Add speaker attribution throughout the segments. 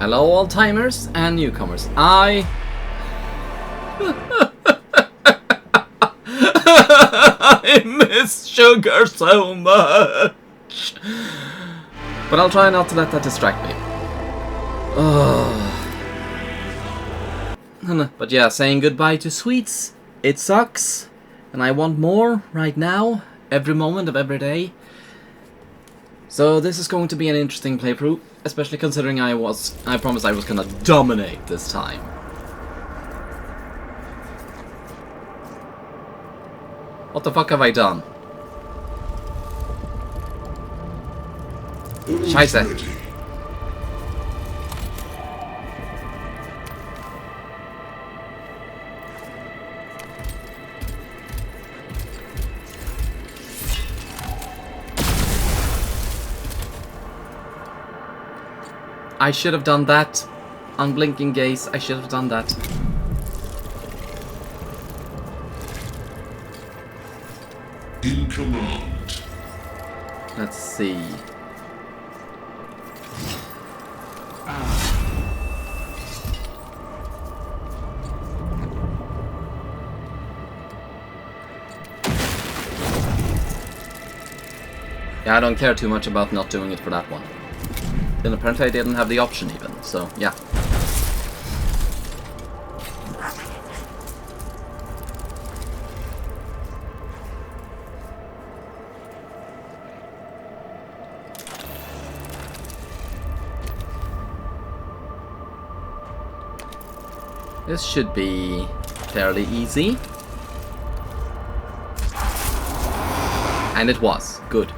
Speaker 1: Hello, old-timers and newcomers. I miss sugar so much. But I'll try not to let that distract me. But yeah, saying goodbye to sweets, it sucks. And I want more right now, every moment of every day. So this is going to be an interesting playthrough, especially considering I promised I was gonna dominate this time. What the fuck have I done? Scheiße. I should have done that. Unblinking gaze, I should have done that.
Speaker 2: In command.
Speaker 1: Let's see. Yeah, I don't care too much about not doing it for that one. Then apparently I didn't have the option even, so yeah. This should be fairly easy. And it was. Good.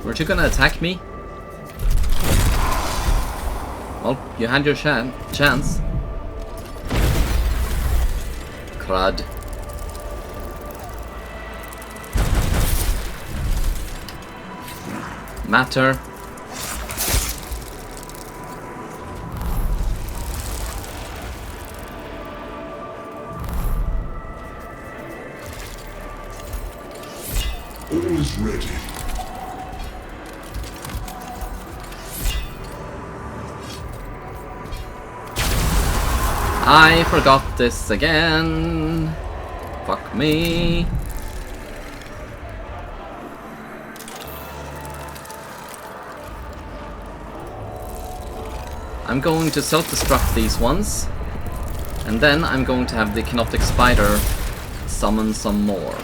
Speaker 1: Weren't you gonna attack me? Well, you had your chance. Crud. Matter.
Speaker 2: All is ready.
Speaker 1: I forgot this again. Fuck me. I'm going to self-destruct these ones. And then I'm going to have the Canoptic Spider summon some more.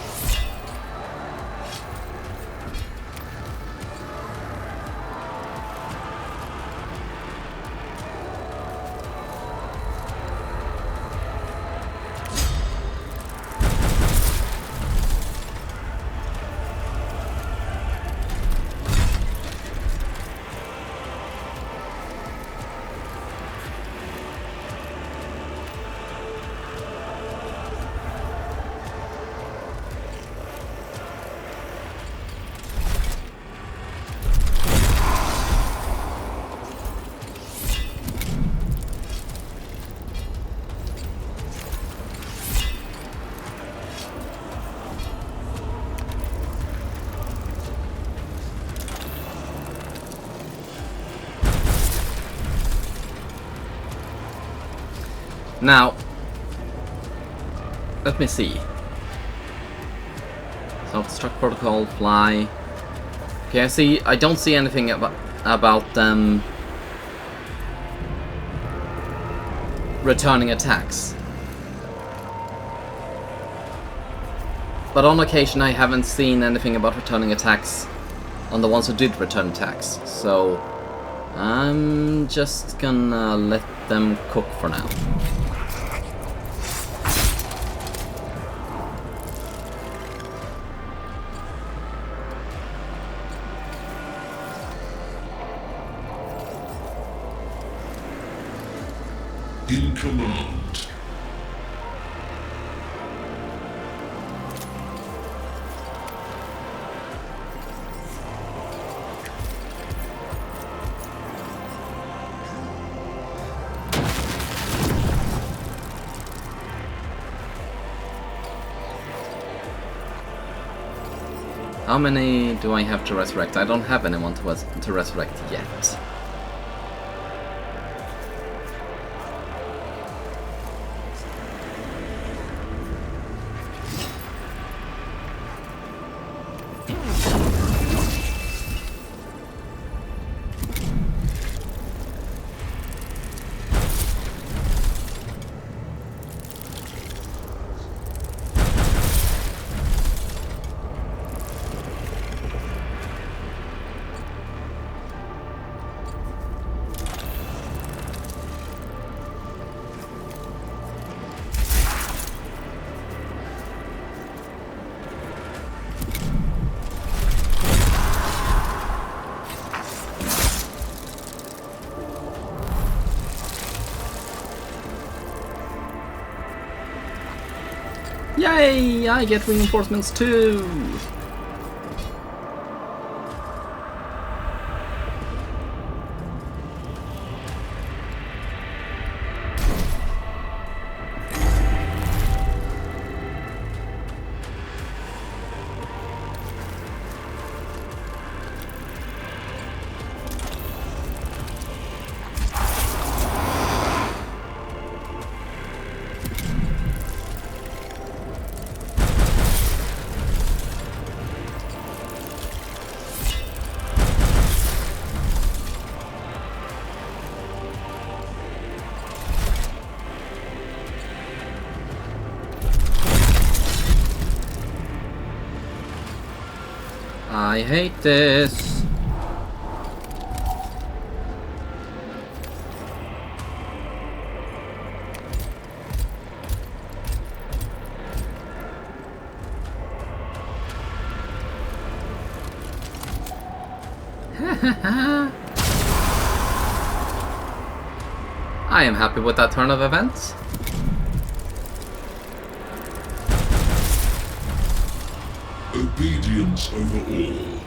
Speaker 1: Now, let me see. Self-destruct protocol, fly. Okay, I don't see anything about them returning attacks. But on occasion I haven't seen anything about returning attacks on the ones who did return attacks. So I'm just gonna let them cook for now.
Speaker 2: In command.
Speaker 1: How many do I have to resurrect? I don't have anyone to resurrect yet. Yay! I get reinforcements too! I hate this. I am happy with that turn of events.
Speaker 2: Obedience over all.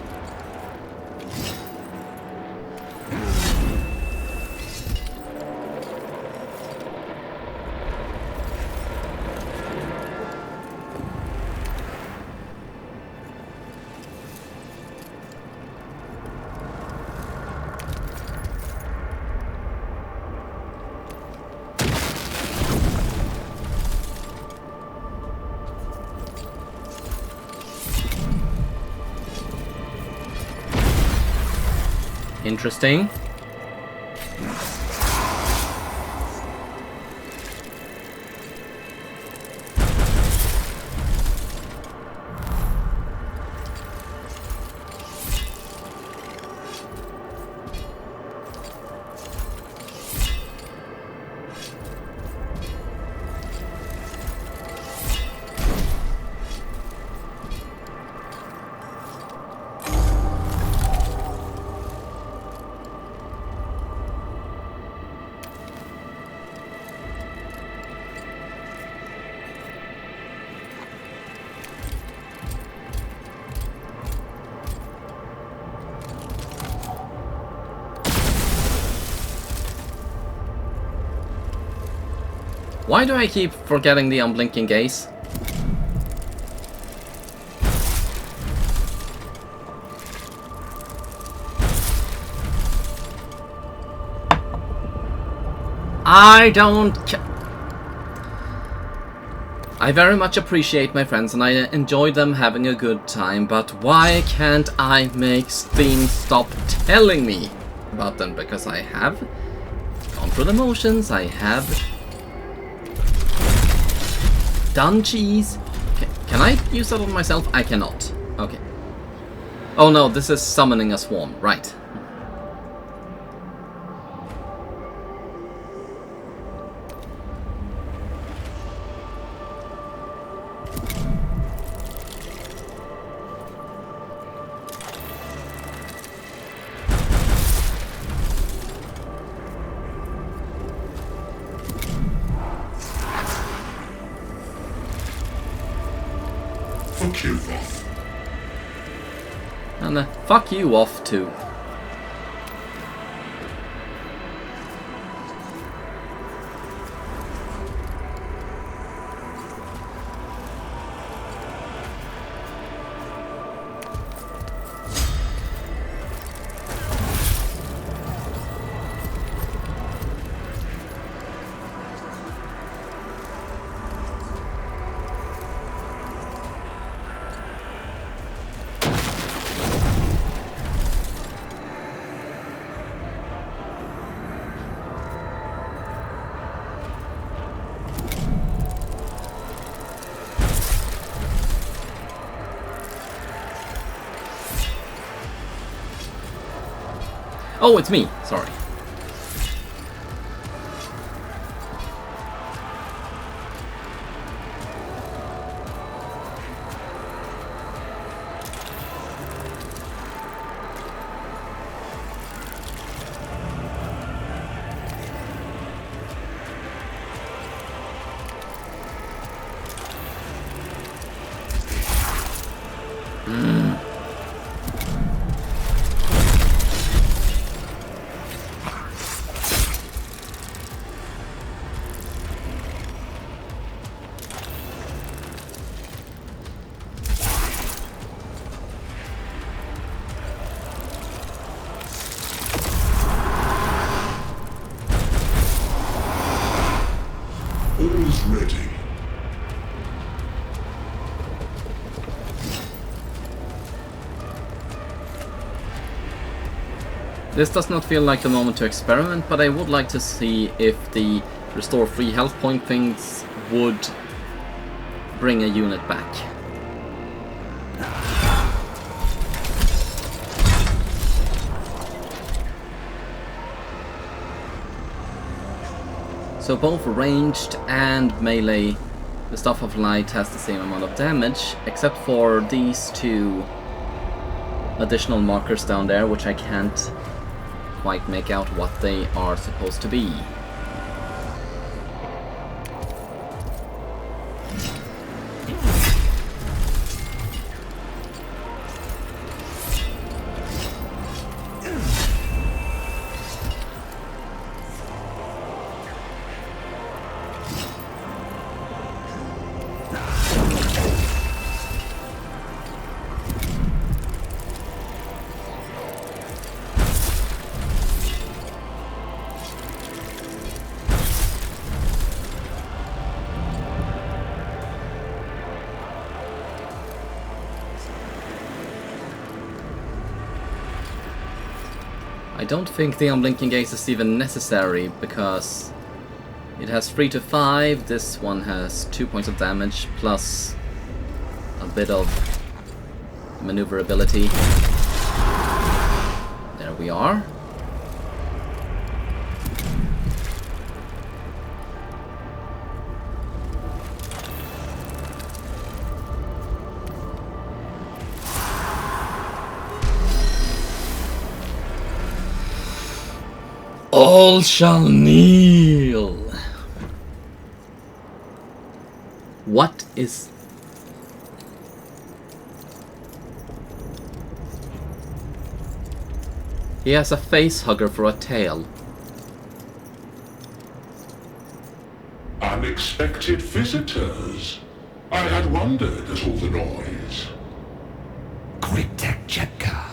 Speaker 1: Interesting. Why do I keep forgetting the unblinking gaze? I don't I very much appreciate my friends and I enjoy them having a good time, but why can't I make Steam stop telling me about them? Because I have gone through the motions, I have done cheese. Can I use that on myself? I cannot. Okay. Oh no, this is summoning a swarm. Right.
Speaker 2: Fuck you off.
Speaker 1: And fuck you off too. Oh, it's me. Sorry.
Speaker 2: All's ready.
Speaker 1: This does not feel like the moment to experiment, but I would like to see if the restore free health point things would bring a unit back. So both ranged and melee, the Staff of Light has the same amount of damage, except for these two additional markers down there, which I can't quite make out what they are supposed to be. I don't think the unblinking gaze is even necessary, because it has 3 to 5, this one has 2 points of damage, plus a bit of maneuverability. There we are. All shall kneel. What is... He has a face hugger for a tail.
Speaker 2: Unexpected visitors. I had wondered at all the noise.
Speaker 3: Kritek Jepka.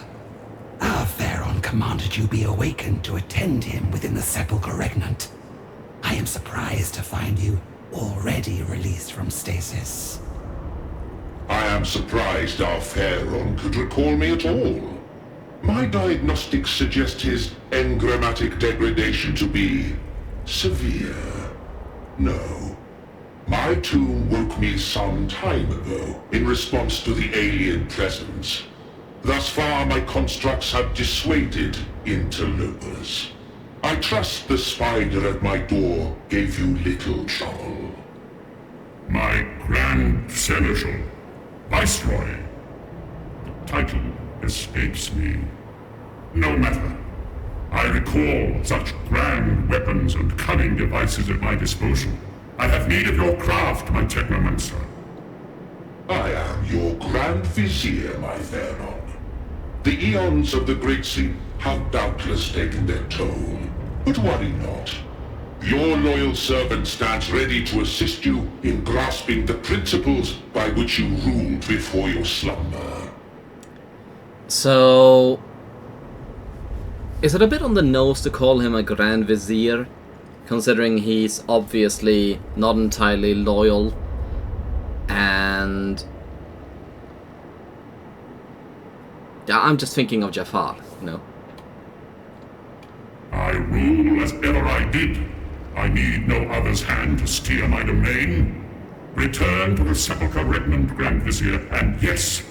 Speaker 3: Our Pharaon commanded you be awakened to attend him within the sepulchre regnant. I am surprised to find you already released from stasis.
Speaker 2: I am surprised our Pharaon could recall me at all. My diagnostics suggest his engrammatic degradation to be severe. No. My tomb woke me some time ago in response to the alien presence. Thus far, my constructs have dissuaded interlopers. I trust the spider at my door gave you little trouble.
Speaker 4: My Grand Seneschal, Viceroy. The title escapes me. No matter. I recall such grand weapons and cunning devices at my disposal. I have need of your craft, my technomancer.
Speaker 2: I am your Grand Vizier, my Theron. The eons of the Great Sleep have doubtless taken their toll, but worry not. Your loyal servant stands ready to assist you in grasping the principles by which you ruled before your slumber.
Speaker 1: So, is it a bit on the nose to call him a Grand Vizier, considering he's obviously not entirely loyal, and... yeah, I'm just thinking of Jafar, you know.
Speaker 4: I rule as ever I did. I need no other's hand to steer my domain. Return to the Sepulchre Regnant, Grand Vizier, and yes,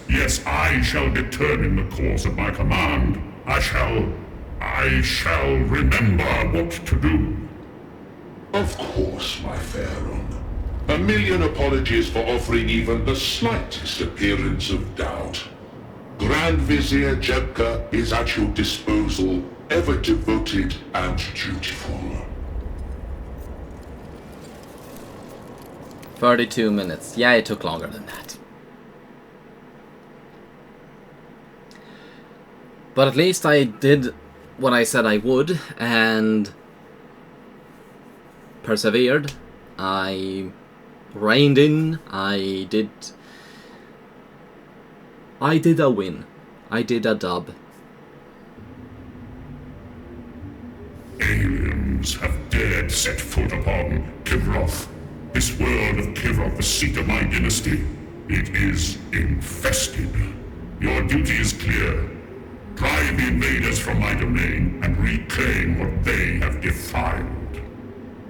Speaker 4: I shall determine the course of my command. I shall remember what to do.
Speaker 2: Of course, my Theron. A million apologies for offering even the slightest appearance of doubt. Grand Vizier Jebka is at your disposal, ever devoted and dutiful.
Speaker 1: 32 minutes. Yeah, it took longer than that. But at least I did what I said I would, and persevered. I reined in. I did a win. I did a dub.
Speaker 4: Aliens have dared set foot upon Kivroth. This world of Kivroth, the seat of my dynasty. It is infested. Your duty is clear. Drive the invaders from my domain and reclaim what they have defiled.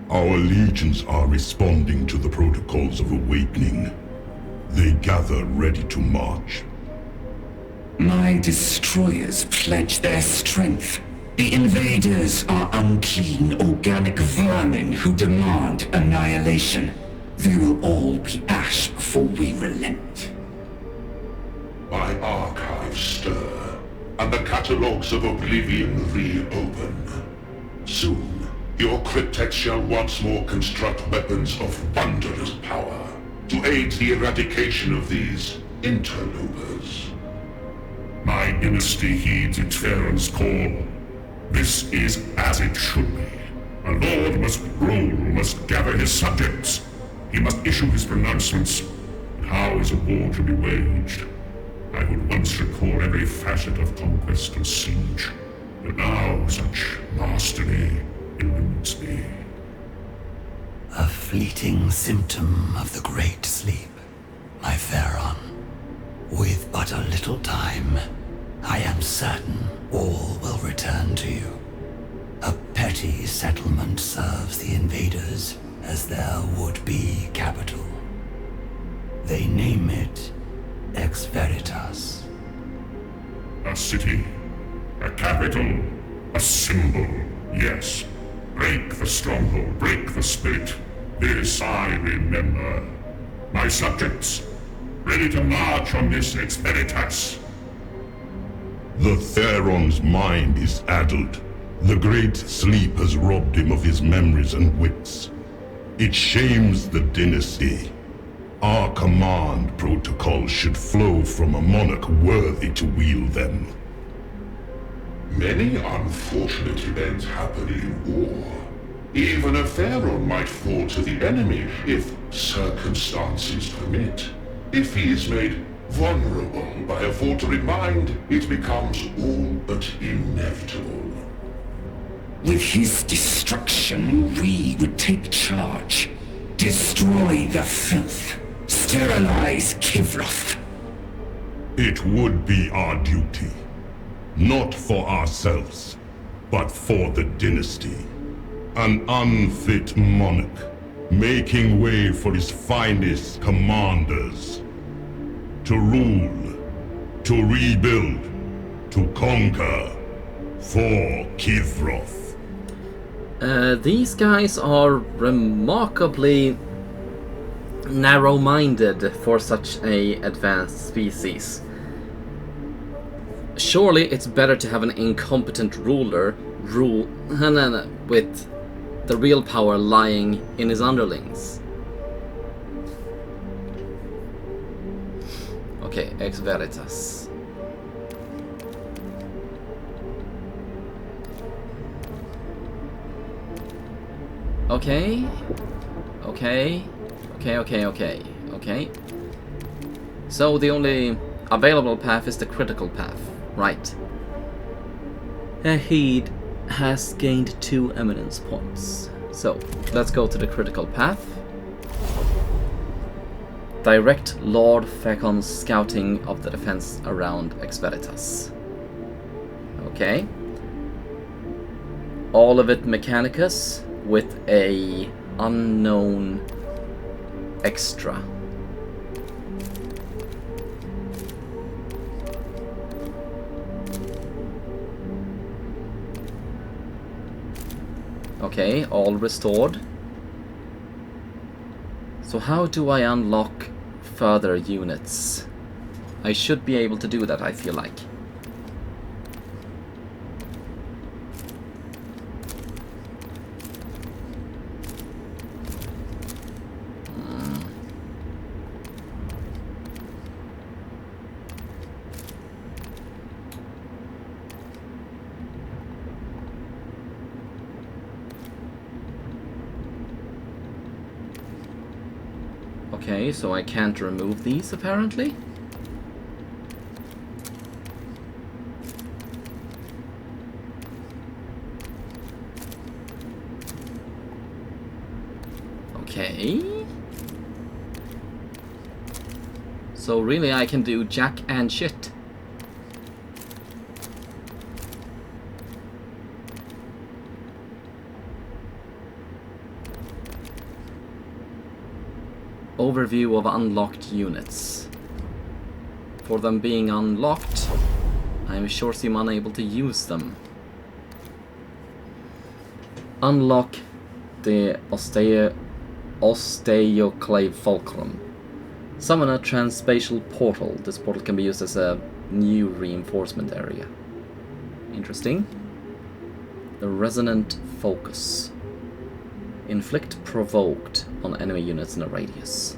Speaker 5: Our legions are responding to the protocols of awakening. They gather ready to march.
Speaker 3: My destroyers pledge their strength. The invaders are unclean organic vermin who demand annihilation. They will all be ash before we relent.
Speaker 2: My archives stir, and the catalogues of oblivion reopen. Soon, your cryptex shall once more construct weapons of thunderous power to aid the eradication of these interlopers.
Speaker 4: My dynasty heeds its Pharaoh's call. This is as it should be. A lord must rule, must gather his subjects. He must issue his pronouncements. But how is a war to be waged? I would once recall every facet of conquest and siege, but now such mastery eludes me.
Speaker 3: A fleeting symptom of the Great Sleep, my Theron. With but a little time, I am certain all will return to you. A petty settlement serves the invaders as their would-be capital. They name it Ex Veritas.
Speaker 4: A city, a capital, a symbol, yes. Break the stronghold, break the spirit. This I remember. My subjects, ready to march on this Ex Veritas.
Speaker 5: The Theron's mind is addled. The Great Sleep has robbed him of his memories and wits. It shames the dynasty. Our command protocols should flow from a monarch worthy to wield them.
Speaker 2: Many unfortunate events happen in war. Even a Theron might fall to the enemy if circumstances permit. If he is made vulnerable by a faltering mind, it becomes all but inevitable.
Speaker 3: With his destruction, we would take charge. Destroy the filth. Sterilize Kivroth.
Speaker 5: It would be our duty. Not for ourselves, but for the dynasty. An unfit monarch, making way for his finest commanders. To rule, to rebuild, to conquer, for Kivroth.
Speaker 1: These guys are remarkably narrow-minded for such a advanced species. Surely it's better to have an incompetent ruler rule with the real power lying in his underlings. Okay, Ex Veritas. Okay. Okay. Okay. So the only available path is the critical path. Right. Ahid has gained 2 eminence points. So, let's go to the critical path. Direct Lord Fecon's scouting of the defense around Expeditus. Okay. All of it Mechanicus with a unknown extra. Okay, all restored. So how do I unlock further units? I should be able to do that, I feel like. Okay, so I can't remove these apparently. Okay. So really I can do jack and shit. Overview of unlocked units. For them being unlocked, I am sure seem unable to use them. Unlock the Osteoclave Fulcrum. Summon a transspatial portal. This portal can be used as a new reinforcement area. Interesting. The Resonant Focus. Inflict provoked on enemy units in a radius.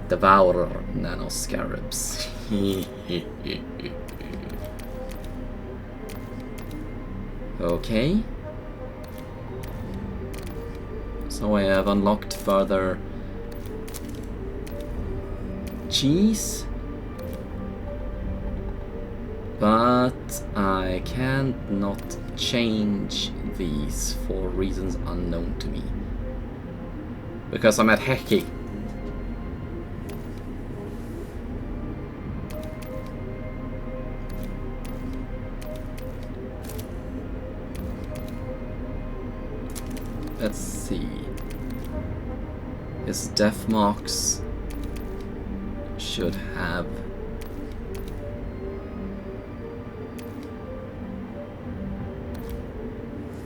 Speaker 1: Devour nanoscarabs. Okay. So I have unlocked further cheese. But I can't not change these for reasons unknown to me. Because I'm at Heki. Let's see. His death marks should have...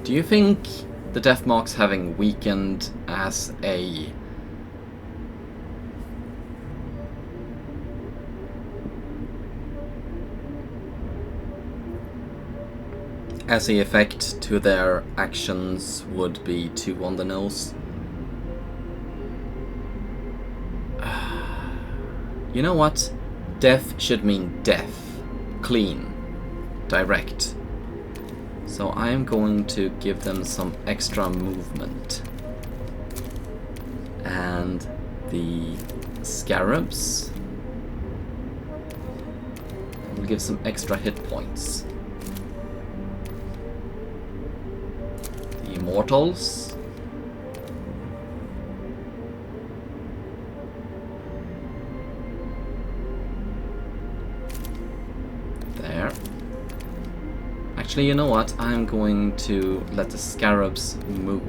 Speaker 1: Do you think the death marks having weakened as a effect to their actions would be too on the nose? You know what? Death should mean death. Clean. Direct. So I am going to give them some extra movement. And the scarabs will give some extra hit points. The immortals. There. Actually, you know what? I'm going to let the scarabs move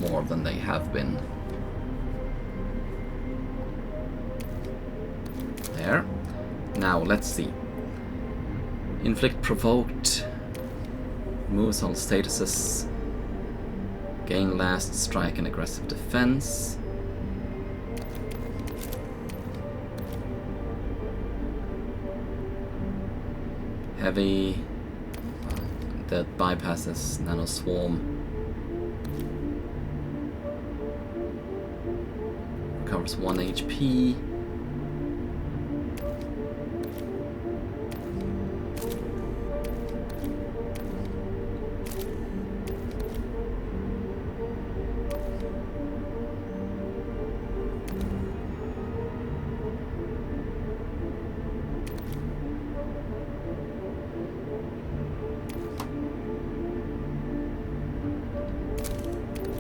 Speaker 1: more than they have been. There. Now, let's see. Inflict provoked. Moves on statuses. Gain last strike and aggressive defense. Heavy. That bypasses Nano Swarm. recovers 1 HP.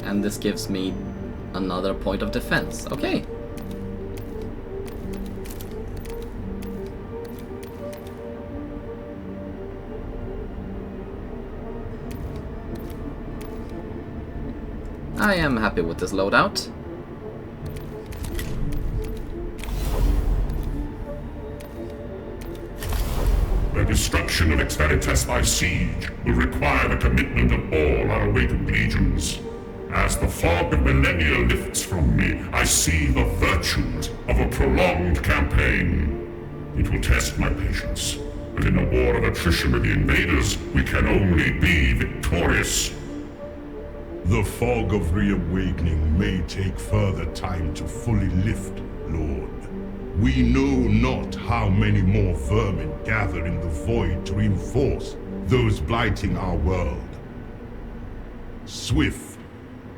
Speaker 1: And this gives me another point of defense. Okay. I am happy with this loadout.
Speaker 4: The destruction of Exveritas by siege will require the commitment of all our awakened legions. As the fog of millennia lifts from me, I see the virtues of a prolonged campaign. It will test my patience, but in a war of attrition with the invaders, we can only be victorious.
Speaker 5: The fog of reawakening may take further time to fully lift, Lord. We know not how many more vermin gather in the void to reinforce those blighting our world. Swift,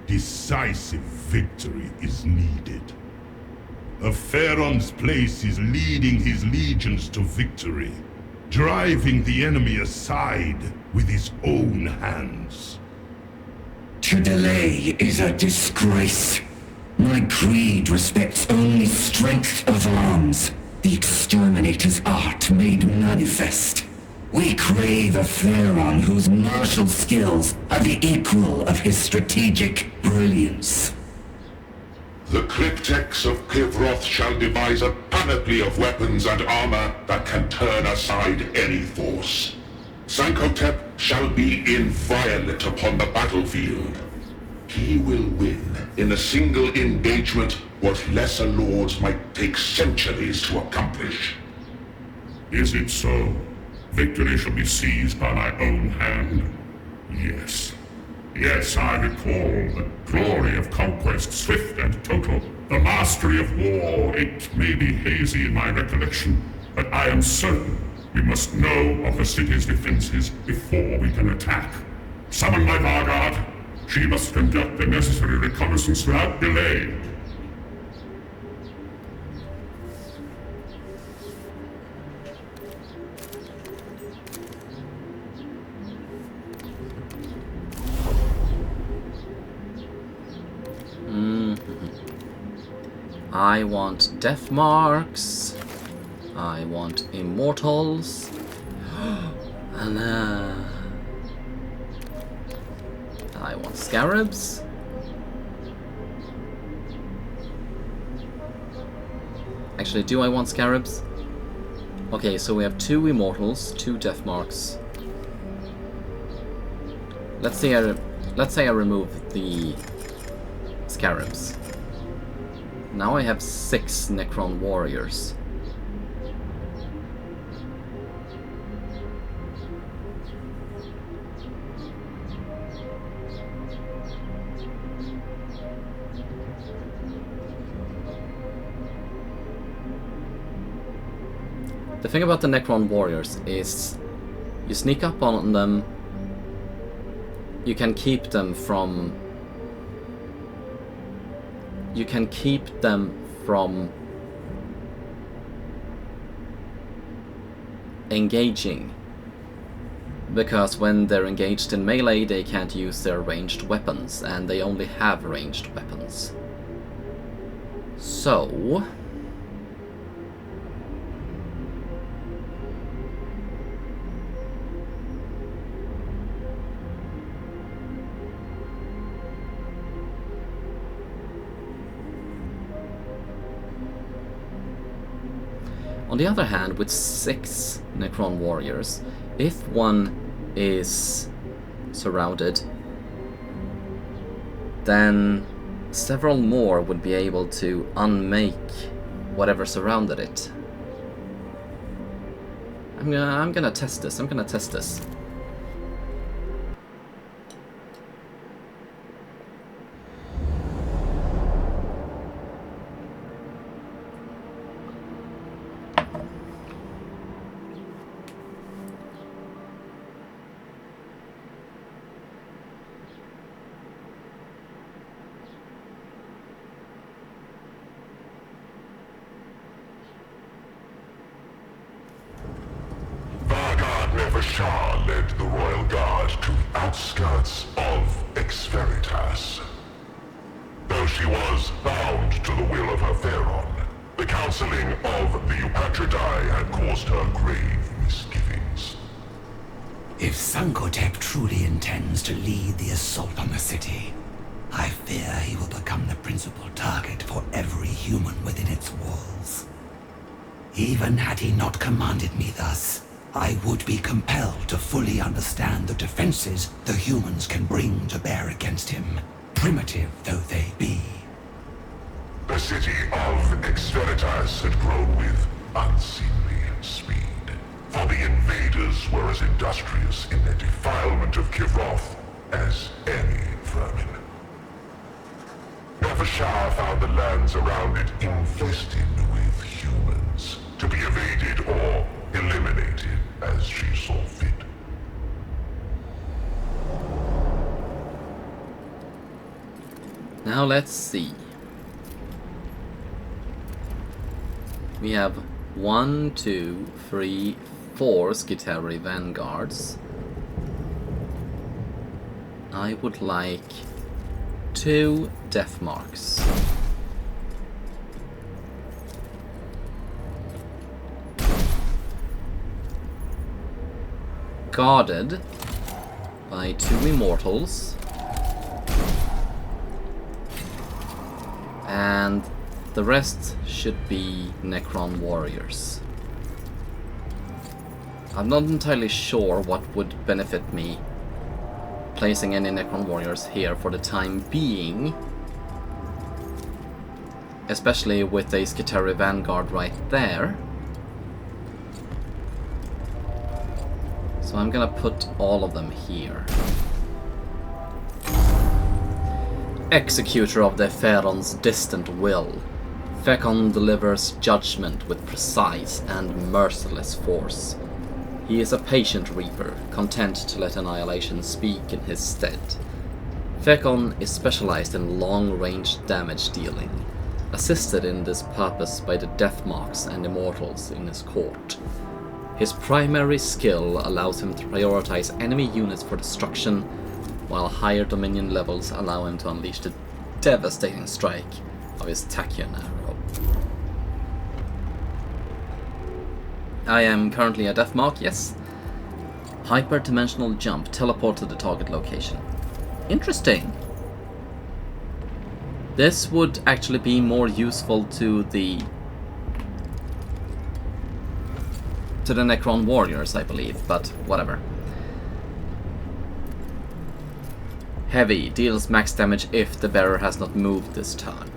Speaker 5: decisive victory is needed. Acheron's place is leading his legions to victory, driving the enemy aside with his own hands.
Speaker 3: To delay is a disgrace. My creed respects only strength of arms, the exterminator's art made manifest. We crave a Acheron whose martial skills are the equal of his strategic brilliance.
Speaker 2: The Cryptex of Kivroth shall devise a panoply of weapons and armor that can turn aside any force. Sankotep shall be inviolate upon the battlefield. He will win in a single engagement what lesser lords might take centuries to accomplish.
Speaker 4: Is it so? Victory shall be seized by my own hand. Yes. Yes, I recall the glory of conquest, swift and total. The mastery of war, it may be hazy in my recollection, but I am certain we must know of the city's defenses before we can attack. Summon my Vanguard. She must conduct the necessary reconnaissance without delay.
Speaker 1: I want death marks. I want immortals. And I want scarabs. Actually, do I want scarabs? Okay, so we have 2 immortals, 2 death marks. Let's say I remove the scarabs. Now I have 6 Necron warriors. The thing about the Necron warriors is you sneak up on them, you can keep them from engaging, because when they're engaged in melee they can't use their ranged weapons, and they only have ranged weapons. So on the other hand, with 6 Necron warriors, if one is surrounded, then several more would be able to unmake whatever surrounded it. I'm gonna test this. I'm gonna test this.
Speaker 2: Shah led the Royal Guard to the outskirts of Ex Veritas. Though she was bound to the will of her Theron, the counseling of the Eupatridae had caused her grave misgivings.
Speaker 3: If Sankotep truly intends to lead the assault on the city, I fear he will become the principal target for every human within its walls. Even had he not commanded me thus, I would be compelled to fully understand the defenses the humans can bring to bear against him, primitive though they be.
Speaker 2: The city of Ex Veritas had grown with unseemly speed, for the invaders were as industrious in their defilement of Kivroth as any vermin. Shah found the lands around it infested with humans, to be evaded or eliminated as she saw fit.
Speaker 1: Now let's see. We have 1, 2, 3, 4 Skitarii Vanguards. I would like 2 Death Marks. Guarded by 2 Immortals. And the rest should be Necron Warriors. I'm not entirely sure what would benefit me placing any Necron Warriors here for the time being. Especially with a Skitarii Vanguard right there. So I'm gonna put all of them here. Executor of the Theron's distant will, Fekon delivers judgment with precise and merciless force. He is a patient reaper, content to let annihilation speak in his stead. Fekon is specialized in long-range damage dealing, assisted in this purpose by the Death Marks and Immortals in his court. His primary skill allows him to prioritize enemy units for destruction, while higher Dominion levels allow him to unleash the devastating strike of his Tachyon arrow. I am currently a Death Mark, yes. Hyperdimensional jump, teleport to the target location. Interesting. This would actually be more useful to the Necron Warriors, I believe, but whatever. Heavy, deals max damage if the bearer has not moved this turn.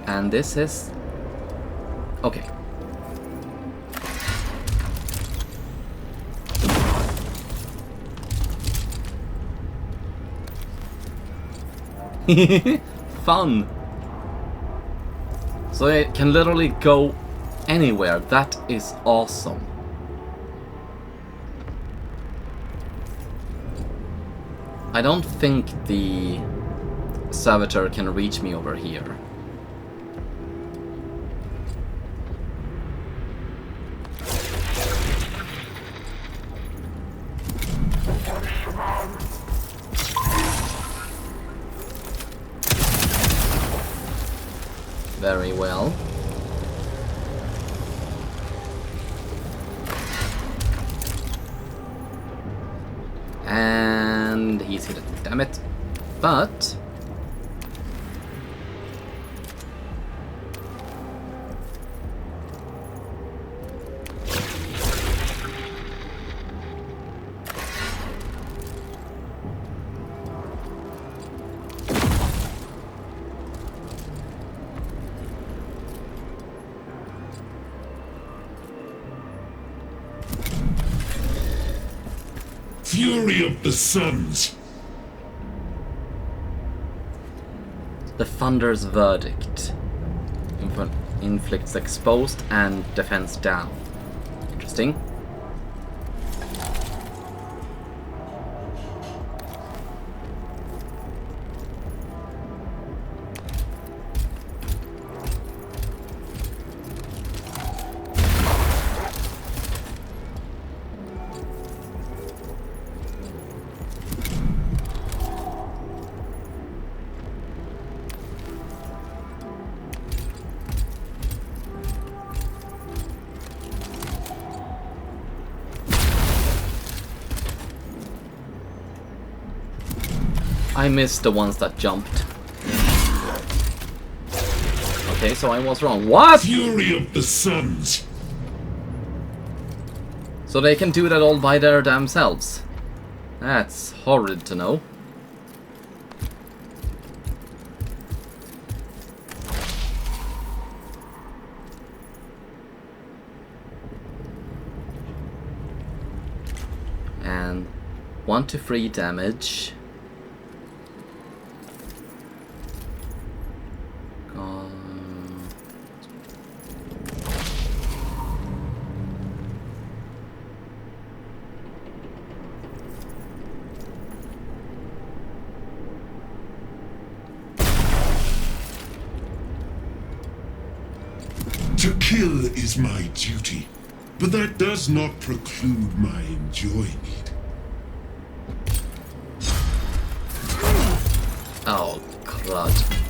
Speaker 1: And this is... okay. Fun! So it can literally go anywhere. That is awesome. I don't think the Servitor can reach me over here. Very well. And he's hit it, damn it. But
Speaker 4: Fury of the Suns!
Speaker 1: the Thunder's Verdict inflicts exposed and defense down. Interesting. I missed the ones that jumped. Okay, so I was wrong. What?
Speaker 4: Fury of the Suns!
Speaker 1: So they can do that all by their damn selves. That's horrid to know. And 1 to 3 damage.
Speaker 4: To kill is my duty, but that does not preclude my enjoying it.
Speaker 1: Oh, crud.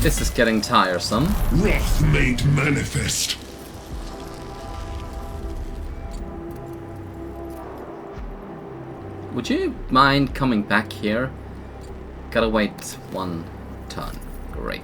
Speaker 1: This is getting tiresome.
Speaker 4: Wrath made manifest.
Speaker 1: Would you mind coming back here? Gotta wait 1 turn. Great.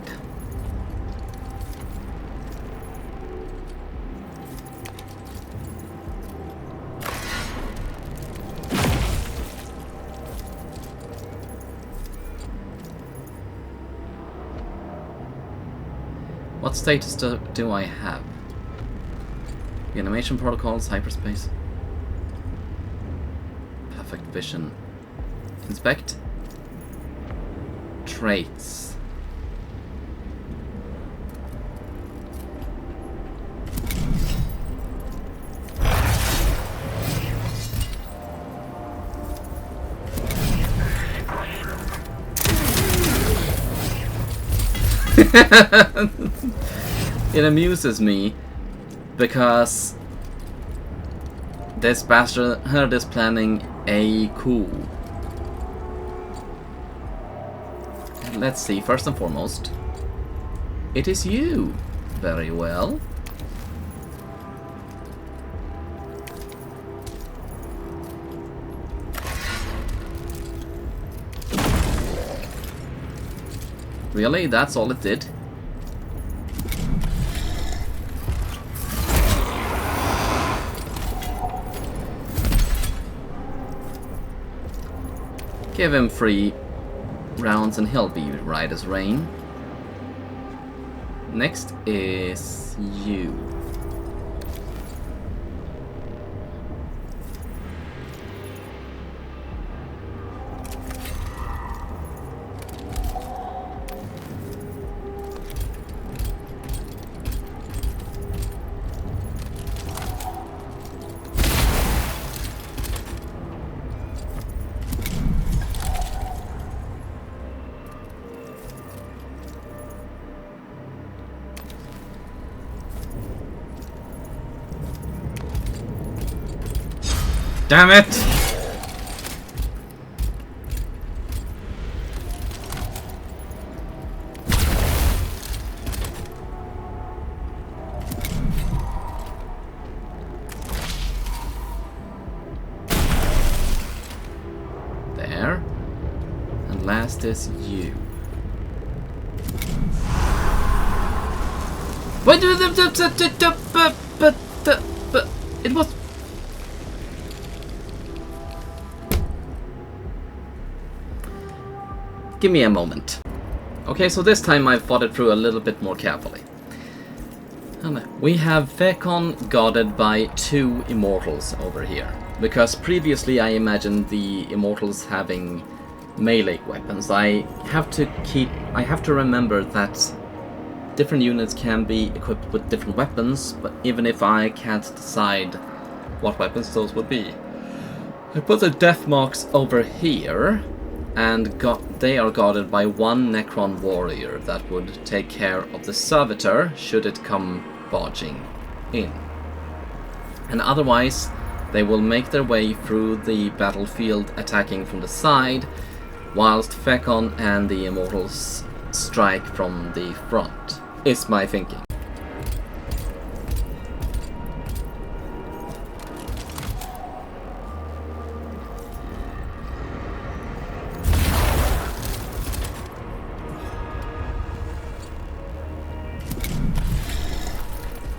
Speaker 1: What status do I have? The animation protocols, hyperspace. Perfect vision. Inspect. Traits. It amuses me because this bastard is planning a coup. Let's see, first and foremost, it is you. Very well. Really? That's all it did? Give him 3 rounds and he'll be right as rain. Next is you. Damn it! There. And last is you. Wait, it was... Give me a moment. Okay, so this time I've thought it through a little bit more carefully. We have Fekon guarded by 2 immortals over here. Because previously I imagined the immortals having melee weapons. I have to remember that different units can be equipped with different weapons, but even if I can't decide what weapons those would be. I put the death marks over here, and they are guarded by one Necron warrior that would take care of the servitor should it come barging in. And otherwise, they will make their way through the battlefield attacking from the side, whilst Fekon and the Immortals strike from the front, is my thinking.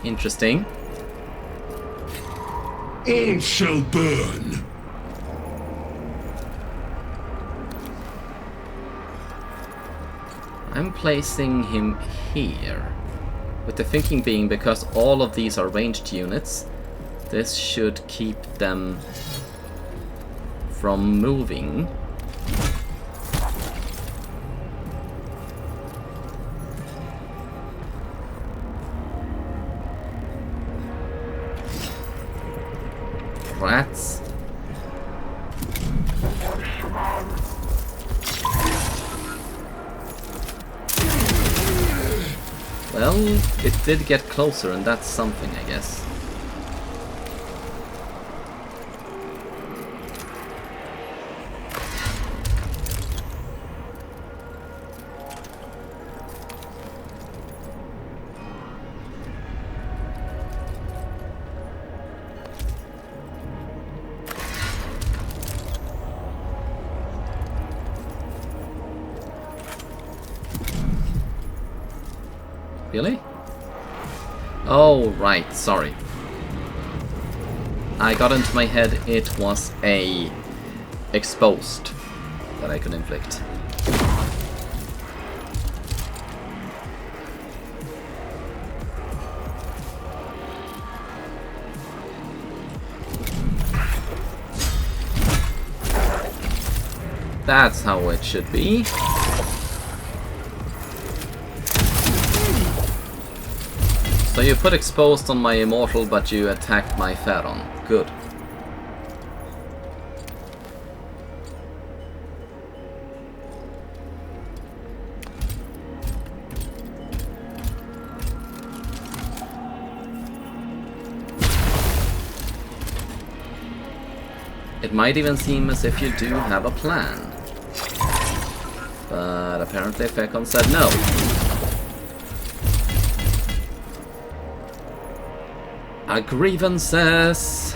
Speaker 1: Interesting.
Speaker 5: All shall burn.
Speaker 1: I'm placing him here, with the thinking being because all of these are ranged units, this should keep them from moving. Rats. Well, it did get closer, and that's something, I guess. Really? Oh, right, sorry. I got into my head it was a exposed that I could inflict. That's how it should be. So you put exposed on my Immortal, but you attacked my Pharaon. Good. It might even seem as if you do have a plan. But apparently Fekon said no. Grievances.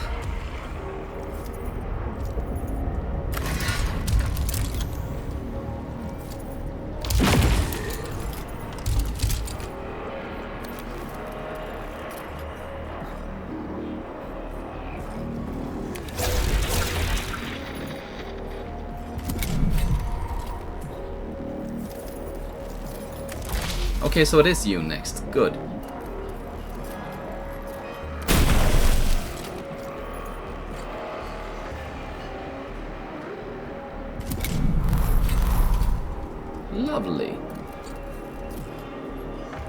Speaker 1: Okay, so it is you next. Good. Lovely.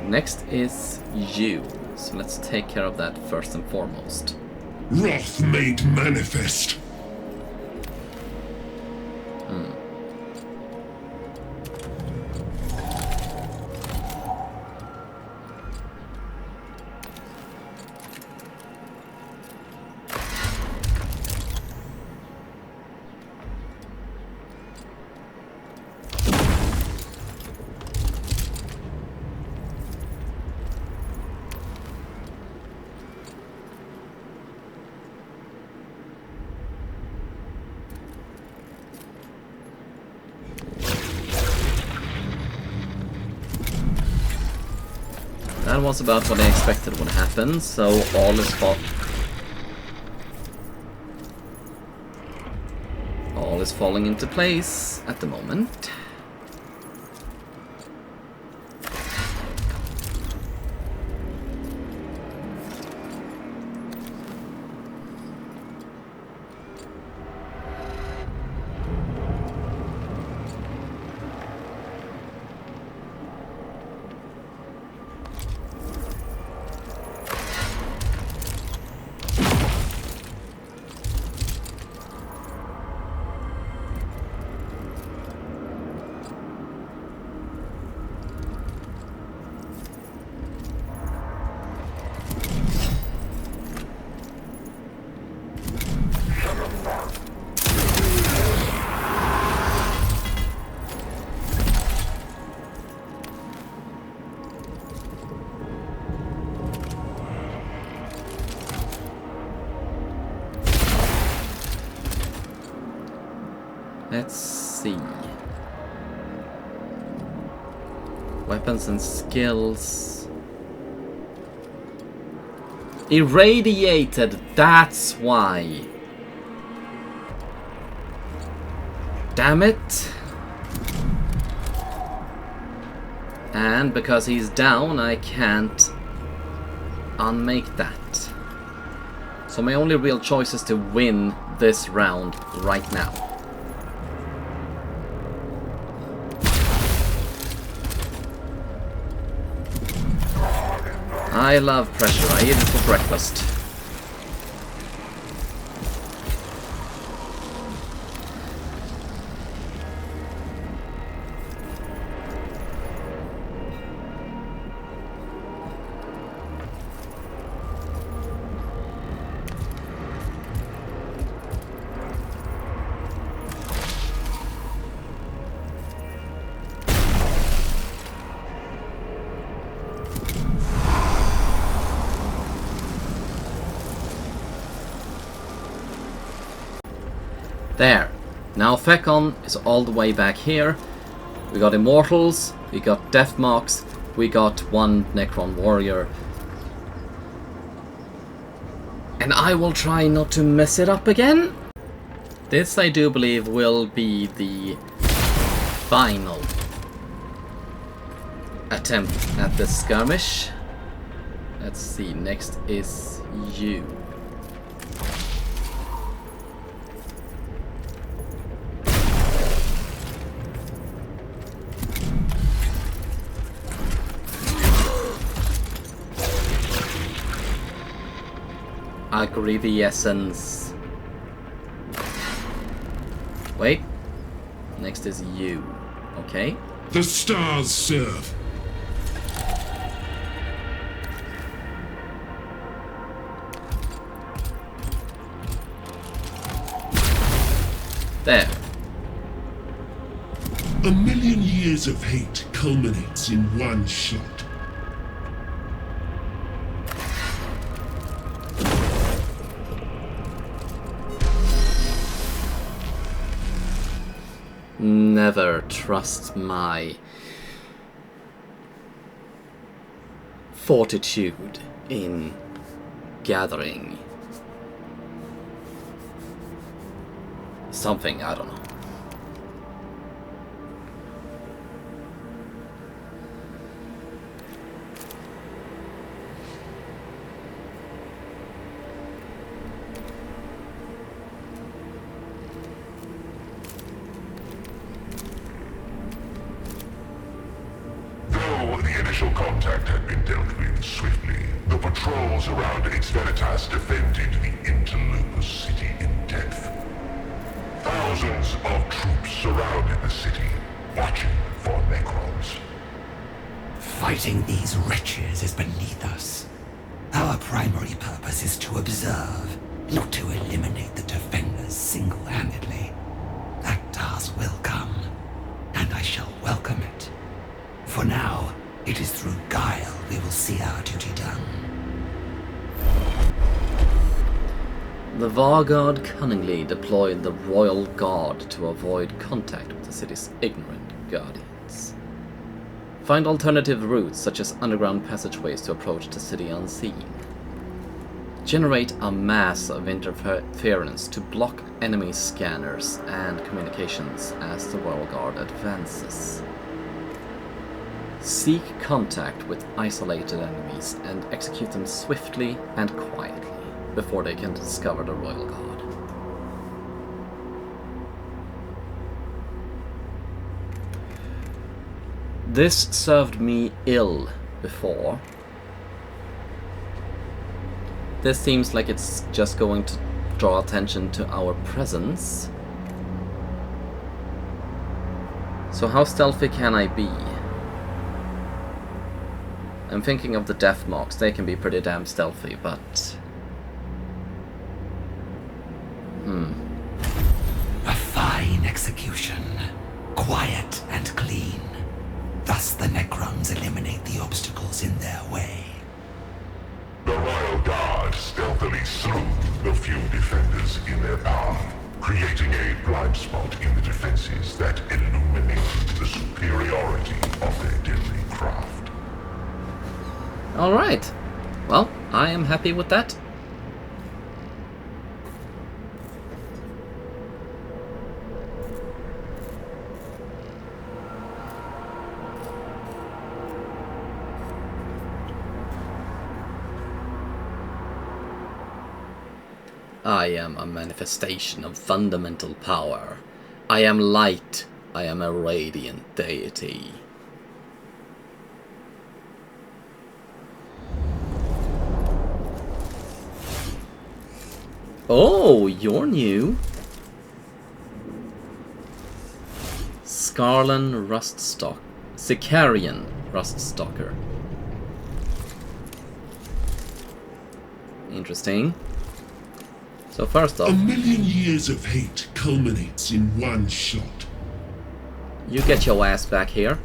Speaker 1: Next is you. So let's take care of that first and foremost.
Speaker 5: Wrath made manifest.
Speaker 1: That was about what I expected would happen, so all is falling into place at the moment. Let's see. Weapons and skills. Irradiated, that's why. Damn it. And because he's down, I can't unmake that. So my only real choice is to win this round right now. I love pressure, I eat it for breakfast. There. Now Fekon is all the way back here. We got Immortals, we got Death Marks, we got one Necron Warrior. And I will try not to mess it up again. This, I do believe, will be the final attempt at this skirmish. Let's see, next is you. Agree the essence. Wait. Next is you. Okay.
Speaker 4: The stars serve.
Speaker 1: There.
Speaker 4: A million years of hate culminates in one shot.
Speaker 1: Never trust my fortitude in gathering something, I don't know.
Speaker 2: The initial contact had been dealt with swiftly. The patrols around Ix Veritas defended the interloper city in depth. Thousands of troops surrounded the city, watching for Necrons.
Speaker 3: Fighting these wretches is beneath us. Our primary purpose is to observe, not to eliminate the defenders single-handedly. That task will come, and I shall welcome it. For now, it is through guile we will see our duty done.
Speaker 1: The Varguard cunningly deployed the Royal Guard to avoid contact with the city's ignorant guardians. Find alternative routes such as underground passageways to approach the city unseen. Generate a mass of interference to block enemy scanners and communications as the Royal Guard advances. Seek contact with isolated enemies and execute them swiftly and quietly before they can discover the Royal Guard. This served me ill before. This seems like it's just going to draw attention to our presence. So how stealthy can I be? I'm thinking of the death marks. They can be pretty damn stealthy, but...
Speaker 3: A fine execution. Quiet and clean. Thus the Necrons eliminate the obstacles in their way.
Speaker 2: The Royal Guard stealthily slew the few defenders in their path. creating a blind spot in the defenses that illuminate the superiority of their deadly craft.
Speaker 1: Alright. Well, I am happy with that. I am a manifestation of fundamental power. I am light. I am a radiant deity. Oh, you're new. Scarlan Ruststock. Sicarian Ruststalker. Interesting. So first off,
Speaker 6: a million years of hate culminates in one shot.
Speaker 1: you get your ass back here.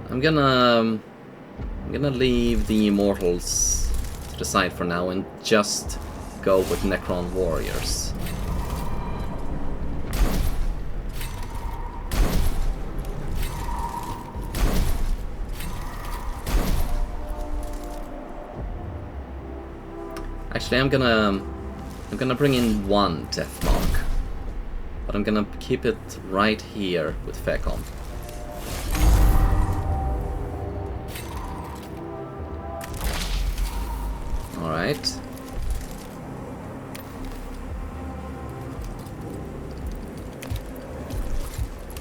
Speaker 1: I'm gonna leave the Immortals to the side for now and just go with Necron Warriors. Actually, I'm gonna bring in one Death Mark, but I'm gonna keep it right here with Fecom. All right.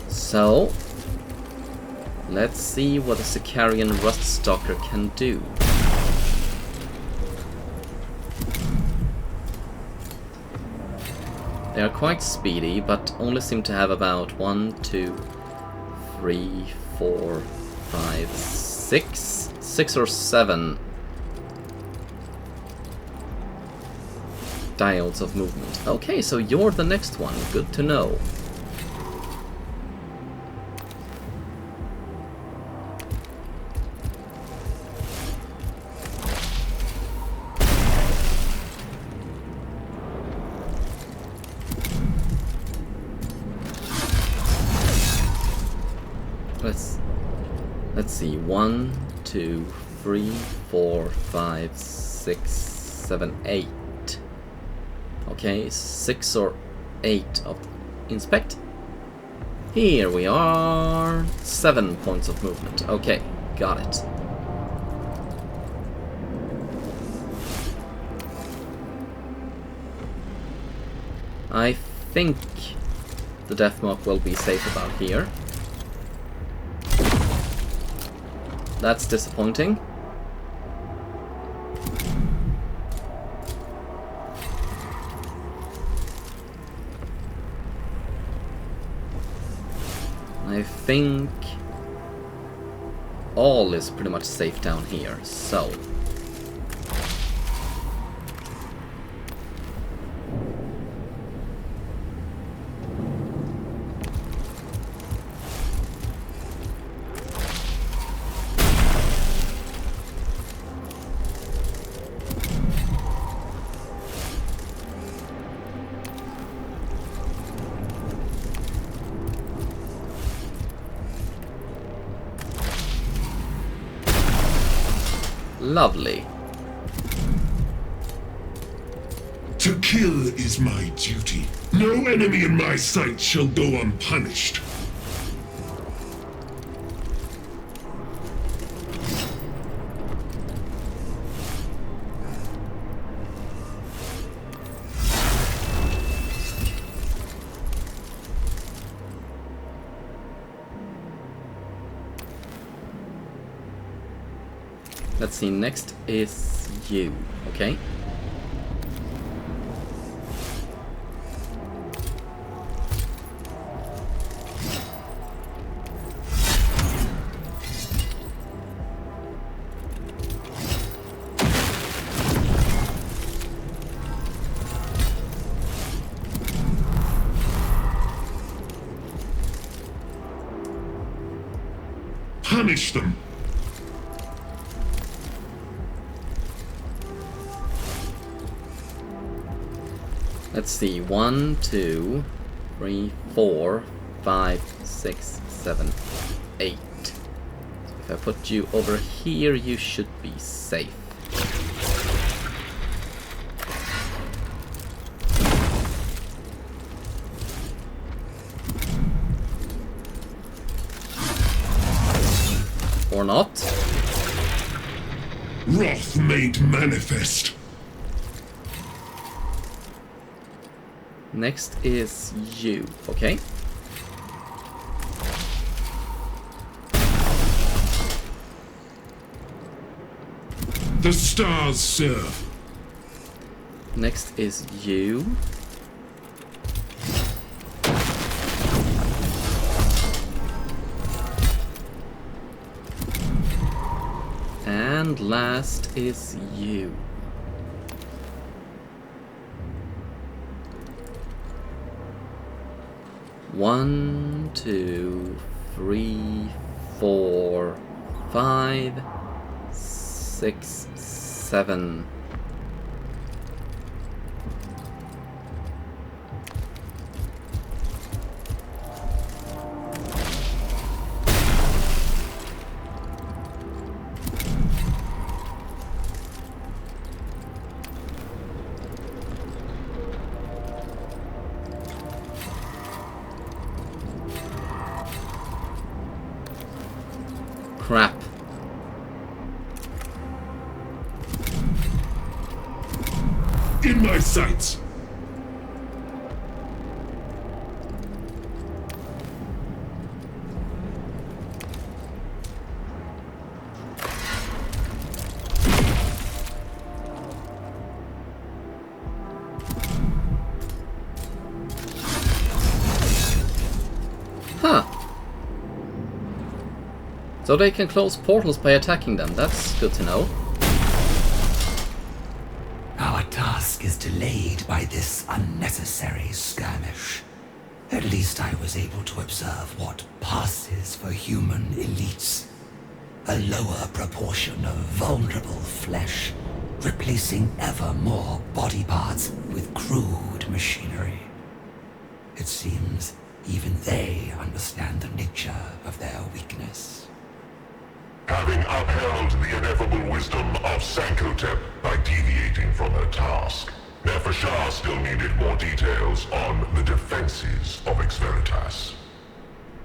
Speaker 1: So let's see what a Sicarian Ruststalker can do. They are quite speedy, but only seem to have about 1, 2, 3, 4, 5, 6 or 7 diodes of movement. Okay, so you're the next one. Good to know. Let's see. 1, 2, 3, 4, 5, 6, 7, 8. Okay, 6 or 8 of inspect. Here we are. 7 points of movement. Okay, got it. I think the Deathmark will be safe about here. That's disappointing. I think all is pretty much safe down here, so lovely.
Speaker 6: To kill is my duty. No enemy in my sight shall go unpunished.
Speaker 1: Let's see, next is you, okay?
Speaker 6: Punish them.
Speaker 1: Let's see. 1, 2, 3, 4, 5, 6, 7, 8. So if I put you over here, you should be safe. Or not.
Speaker 6: Wrath made manifest.
Speaker 1: Next is you, okay?
Speaker 6: The stars serve.
Speaker 1: Next is you. And last is you. One, 2, 3, 4, 5, 6, 7. Crap.
Speaker 6: In my sights.
Speaker 1: Huh. So they can close portals by attacking them. That's good to know.
Speaker 3: Our task is delayed by this unnecessary skirmish. At least I was able to observe what passes for human elites. A lower proportion of vulnerable flesh, replacing ever more body parts with crude machinery. It seems even they understand the nature of their weakness.
Speaker 2: Having upheld the ineffable wisdom of Sankotep by deviating from her task, Nefershah still needed more details on the defenses of Ex Veritas.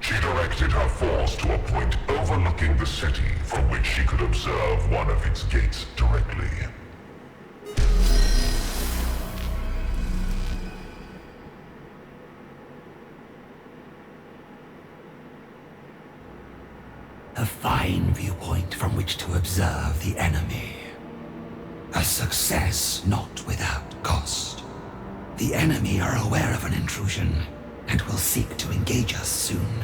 Speaker 2: She directed her force to a point overlooking the city from which she could observe one of its gates directly.
Speaker 3: A fine viewpoint from which to observe the enemy. A success not without cost. The enemy are aware of an intrusion and will seek to engage us soon.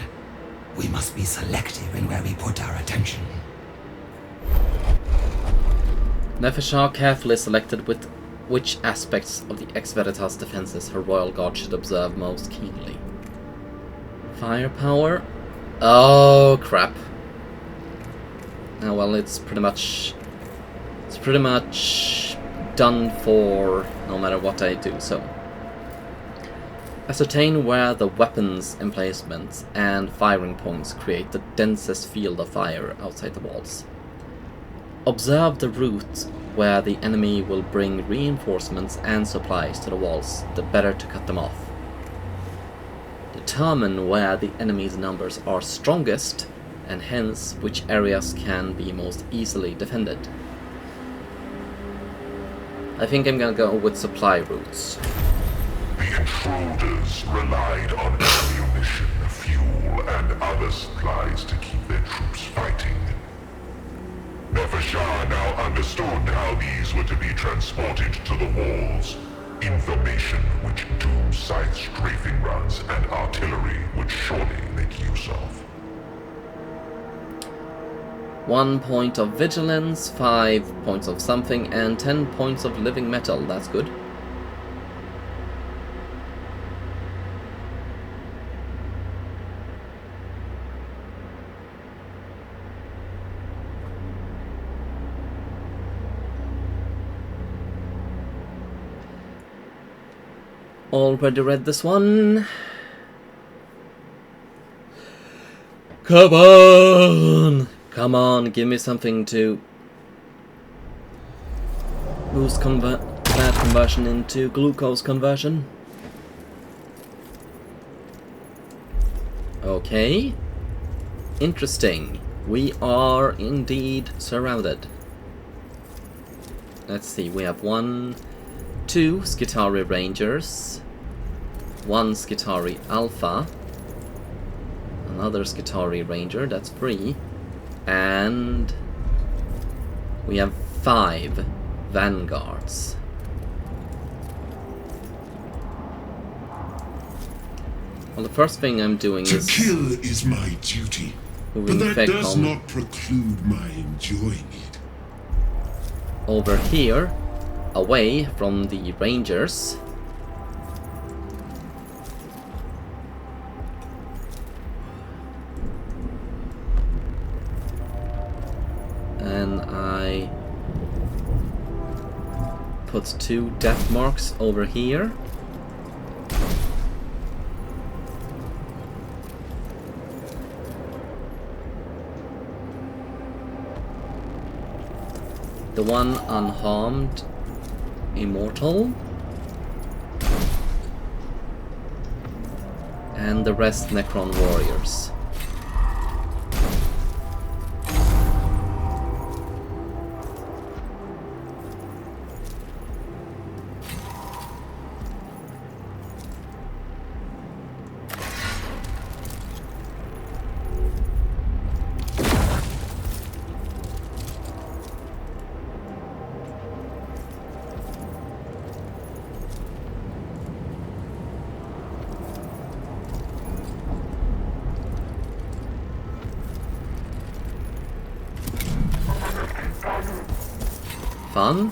Speaker 3: We must be selective in where we put our attention.
Speaker 1: Nefershah carefully selected with which aspects of the Ex Veritas defenses her royal guard should observe most keenly. Firepower? Oh crap. Oh well, it's pretty much done for no matter what I do, so. Ascertain where the weapons emplacements and firing points create the densest field of fire outside the walls. Observe the route where the enemy will bring reinforcements and supplies to the walls, the better to cut them off. Determine where the enemy's numbers are strongest, and hence which areas can be most easily defended. I think I'm gonna go with supply routes.
Speaker 2: The intruders relied on ammunition, fuel, and other supplies to keep their troops fighting. Nefershah now understood how these were to be transported to the walls, information which Doom Scythe strafing runs and artillery would surely make use of.
Speaker 1: 1 point of vigilance, 5 points of something, and 10 points of living metal. That's good. Already read this one. Come on! Come on, give me something to boost fat conversion into glucose conversion. Okay. Interesting. We are indeed surrounded. Let's see, we have 1, 2 Skitarii Rangers, 1 Skitarii Alpha, another Skitarii Ranger, that's 3, and we have 5 Vanguards. Well, the first thing I'm doing
Speaker 6: To
Speaker 1: is...
Speaker 6: kill is my duty, but that does not preclude my enjoying it.
Speaker 1: Over here, away from the Rangers. And I put 2 death marks over here. The one unharmed immortal, and the rest Necron warriors. Fun.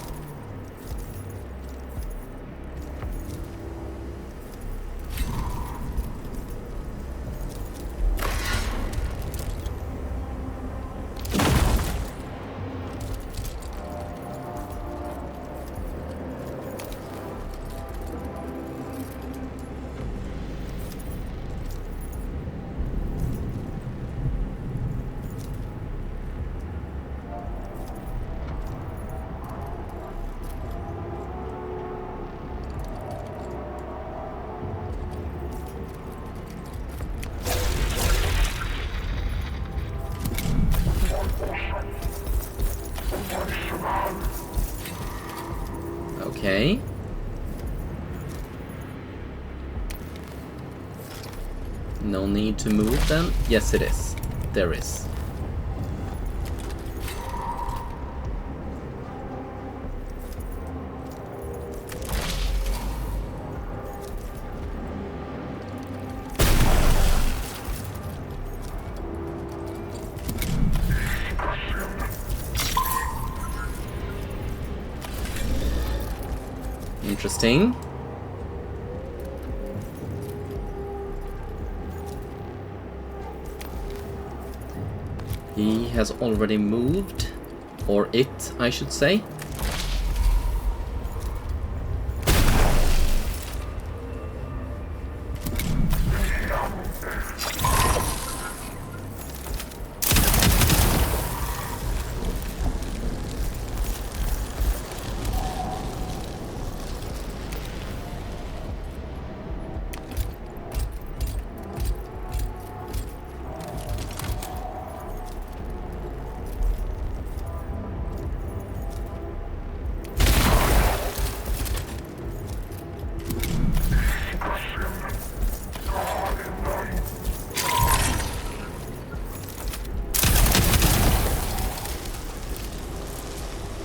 Speaker 1: Okay. No need to move then? Yes, it is. There is. Interesting. He has already moved, or it, I should say.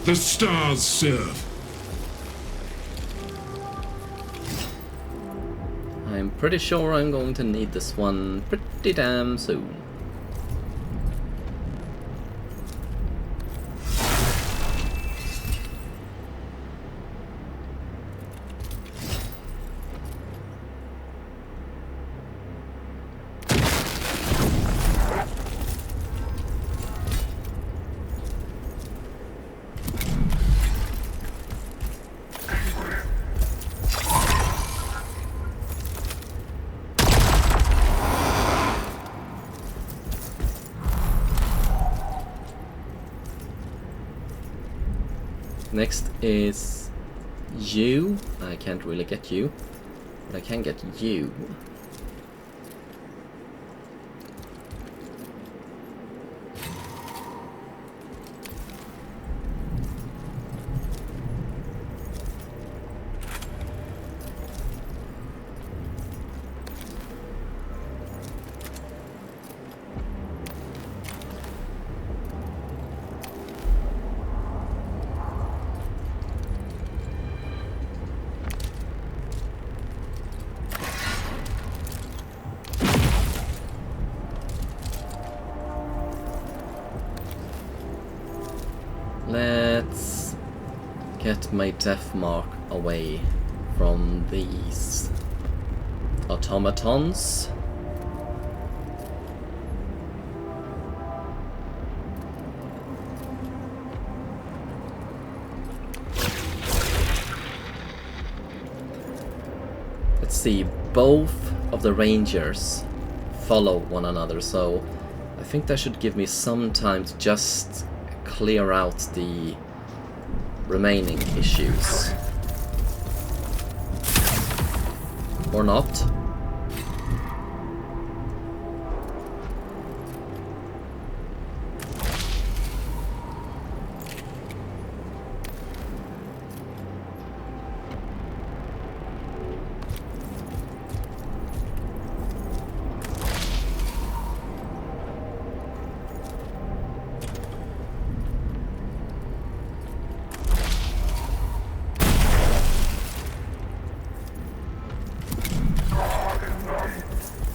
Speaker 6: The stars serve.
Speaker 1: I'm pretty sure I'm going to need this one pretty damn soon. Next is you. I can't really get you, but I can get you. Let's get my death mark away from these automatons. Let's see, both of the rangers follow one another, so I think that should give me some time to just clear out the remaining issues. Or not.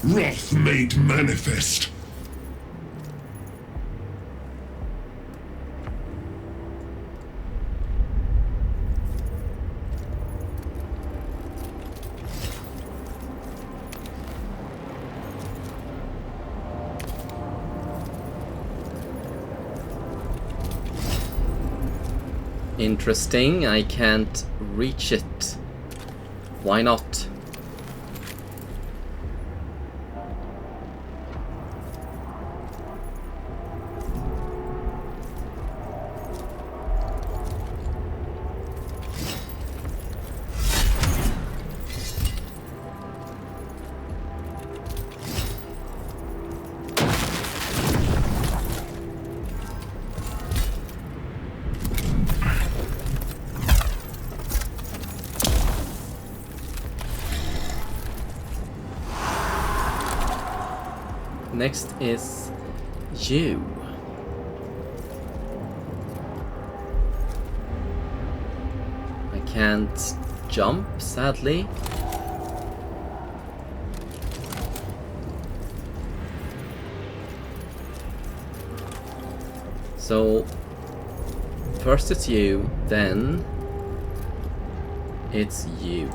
Speaker 6: Wrath made manifest.
Speaker 1: Interesting, I can't reach it. Why not? Next is you. I can't jump, sadly. So, first it's you, then it's you.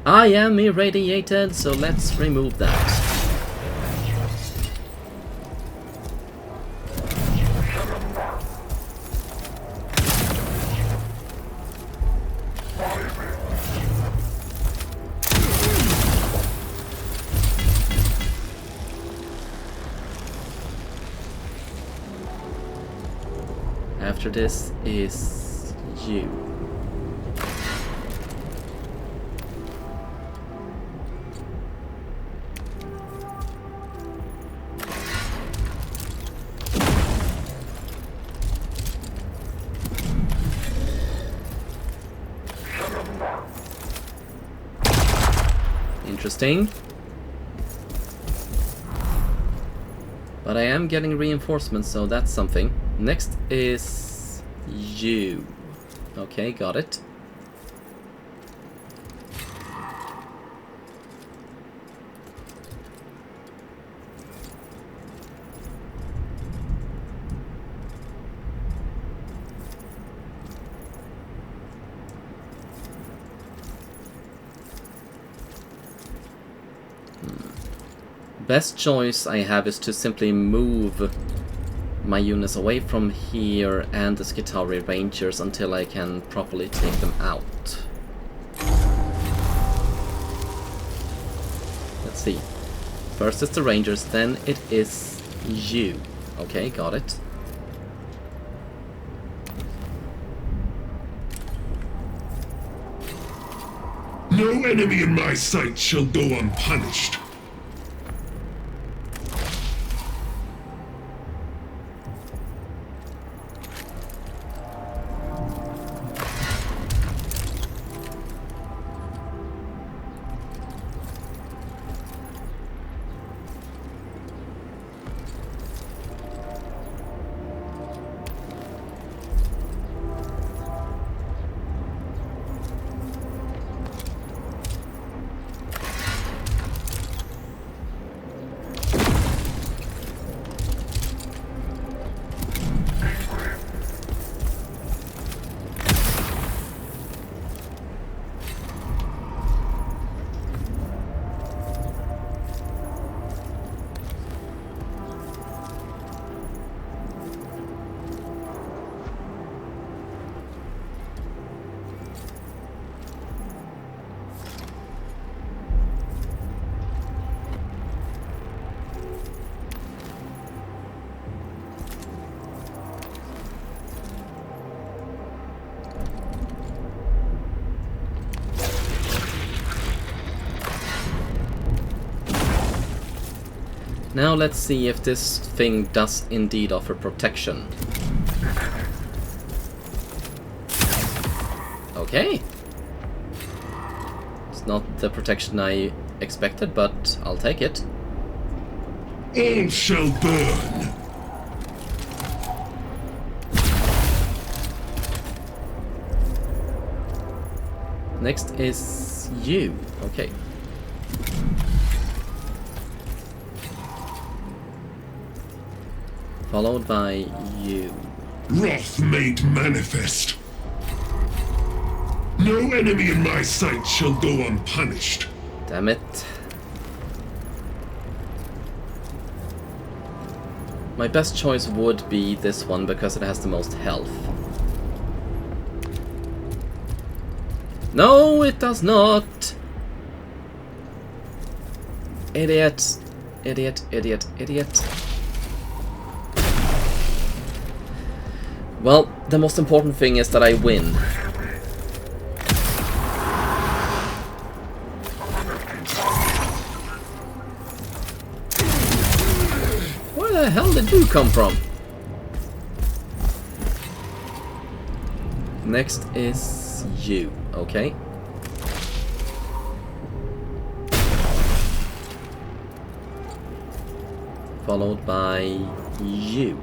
Speaker 1: I am irradiated, so let's remove that. After this is you. Interesting. But I am getting reinforcements, so that's something. Next is you. Okay, got it. best choice I have is to simply move my units away from here and the Skitarii Rangers until I can properly take them out. Let's see. First it's the Rangers, then it is you. Okay, got it.
Speaker 6: No enemy in my sight shall go unpunished.
Speaker 1: Now let's see if this thing does indeed offer protection. Okay. It's not the protection I expected, but I'll take it.
Speaker 6: All shall burn.
Speaker 1: Next is you. Okay. Followed by you.
Speaker 6: Wrath made manifest. No enemy in my sight shall go unpunished.
Speaker 1: Damn it. My best choice would be this one because it has the most health. No, it does not! Idiot. Idiot, idiot, idiot. Well, the most important thing is that I win. Where the hell did you come from? Next is you, okay? Followed by you.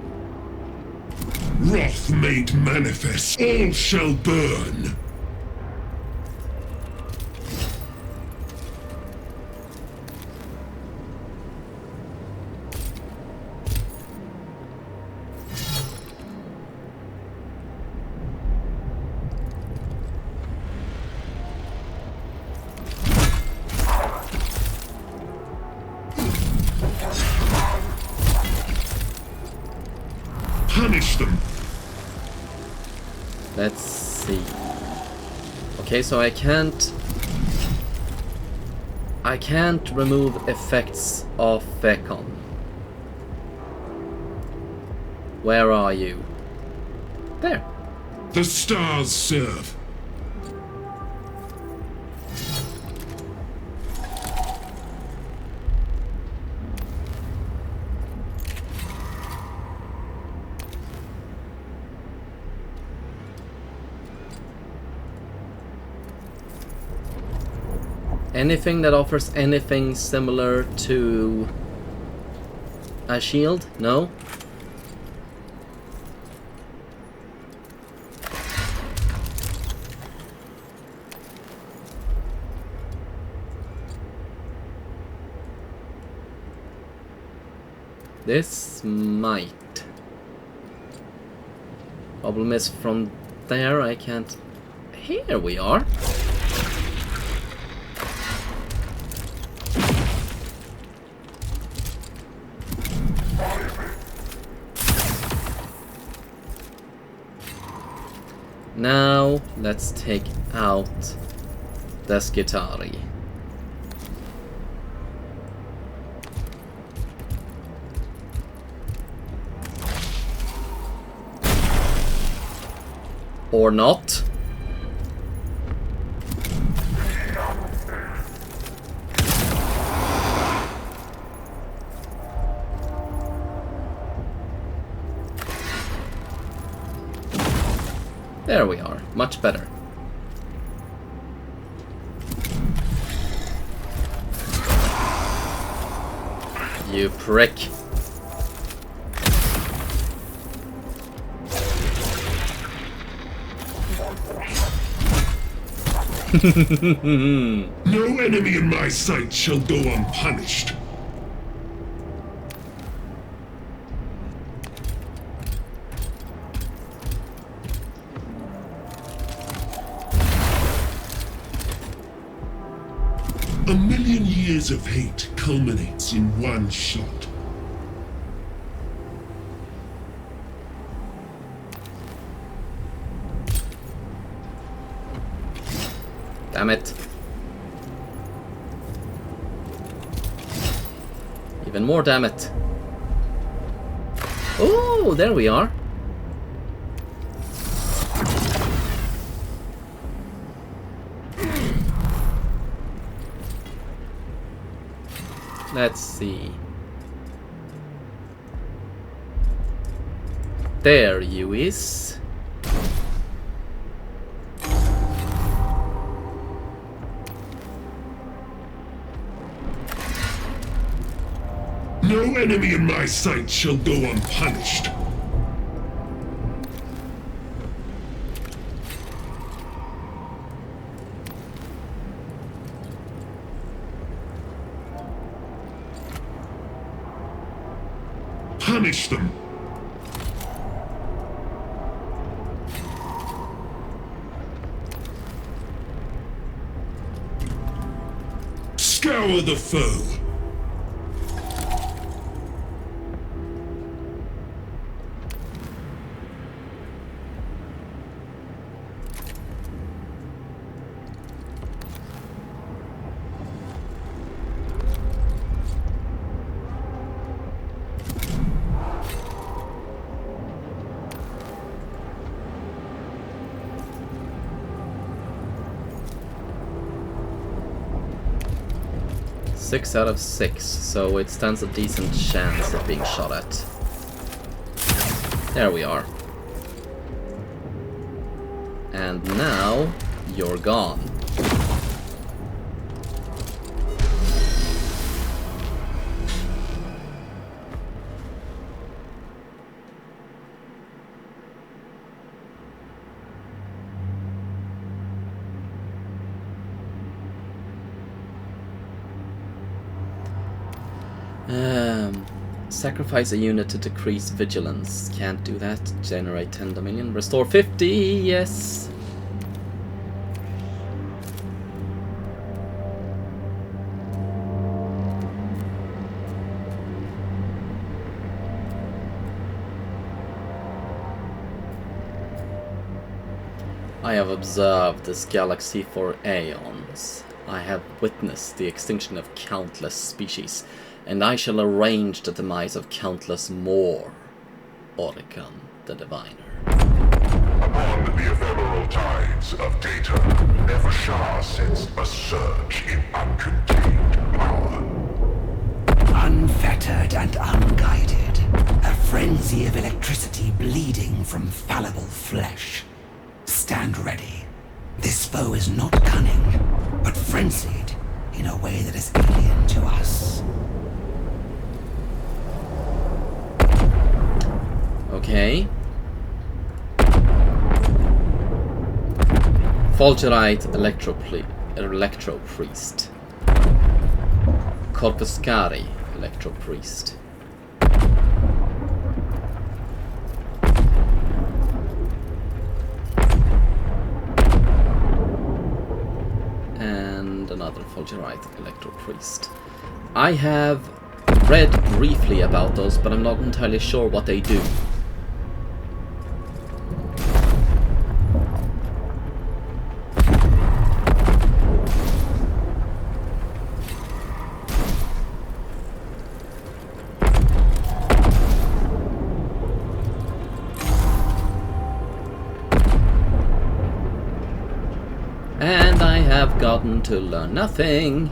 Speaker 6: Wrath made manifest. All shall burn. Punish them.
Speaker 1: Let's see. Okay, so I can't remove effects of Vecon. Where are you? There.
Speaker 6: The stars serve.
Speaker 1: Anything that offers anything similar to a shield? No? This might. Problem is from there I can't... Here we are! Now, let's take out this Guitari. Or not. There we are. Much better. You prick.
Speaker 6: No enemy in my sight shall go unpunished. A million years of hate culminates in one shot.
Speaker 1: Damn it. Even more damn it. Oh, there we are. Let's see. There you is.
Speaker 6: No enemy in my sight shall go unpunished. Punish them. Scour the foe.
Speaker 1: Six out of 6, so it stands a decent chance of being shot at. There we are. And now, you're gone. Sacrifice a unit to decrease vigilance. Can't do that. Generate 10 dominion. Restore 50. Yes. I have observed this galaxy for aeons. I have witnessed the extinction of countless species, and I shall arrange the demise of countless more. Oricon the Diviner.
Speaker 2: Upon the ephemeral tides of data, Nevershah sensed a surge in uncontained power.
Speaker 3: Unfettered and unguided, a frenzy of electricity bleeding from fallible flesh. Stand ready. This foe is not cunning, but frenzied in a way that is alien to us.
Speaker 1: Okay. Fulgurite Electro Priest. Corpuscari Electro Priest. And another Fulgurite Electro Priest. I have read briefly about those, but I'm not entirely sure what they do. have gotten to learn nothing.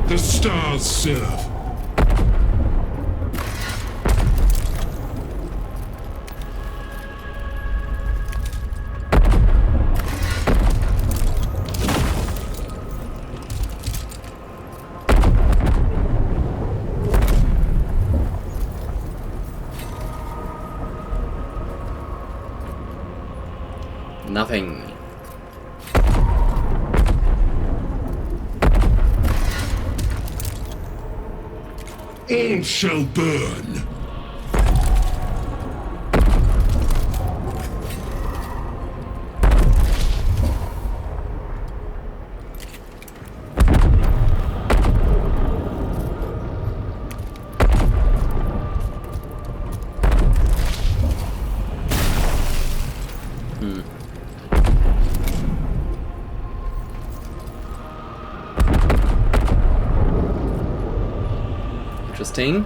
Speaker 6: The stars serve.
Speaker 1: Nothing.
Speaker 6: All shall burn.
Speaker 1: Interesting.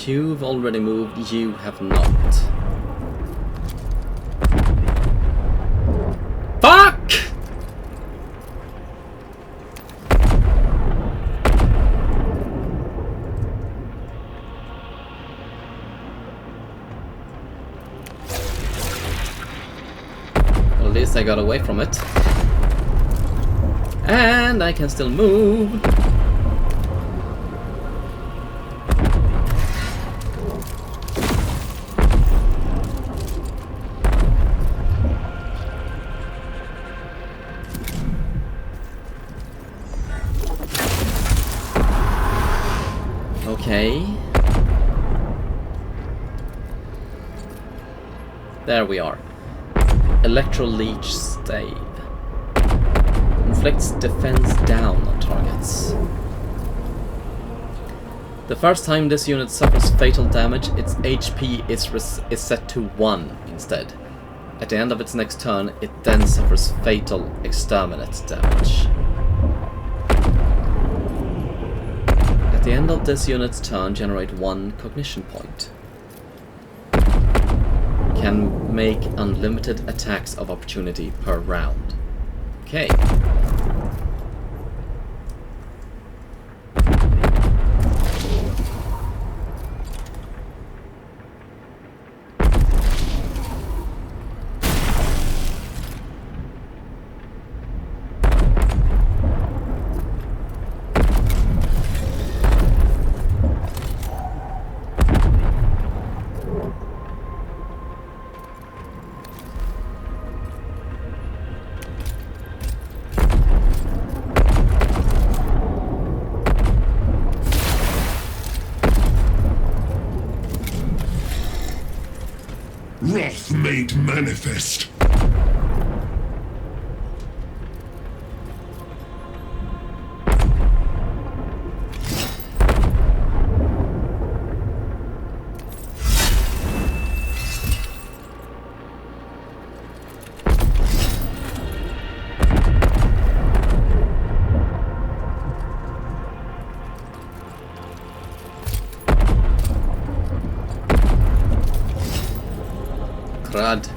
Speaker 1: You've already moved, you have not. Fuck! At least I got away from it. And I can still move. Okay. There we are. Electro Leech Stave. Inflicts defense down on targets. The first time this unit suffers fatal damage, its HP is set to 1 instead. At the end of its next turn, it then suffers fatal exterminate damage. At the end of this unit's turn, generate 1 cognition point. Can make unlimited attacks of opportunity per round. Okay.
Speaker 6: Wrath made manifest.
Speaker 1: Crud.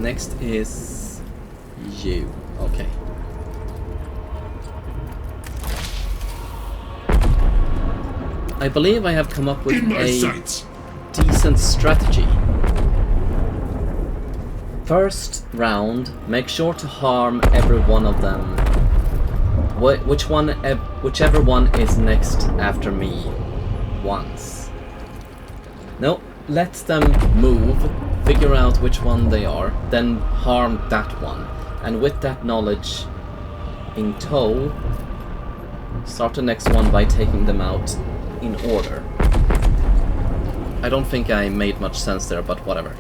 Speaker 1: Next is you. Okay. I believe I have come up with a decent strategy. First round, make sure to harm every one of them. Whichever one is next after me. Once. No, let them move, figure out which one they are, then harm that one. And with that knowledge, in tow. Start the next one by taking them out in order. I don't think I made much sense there, but whatever.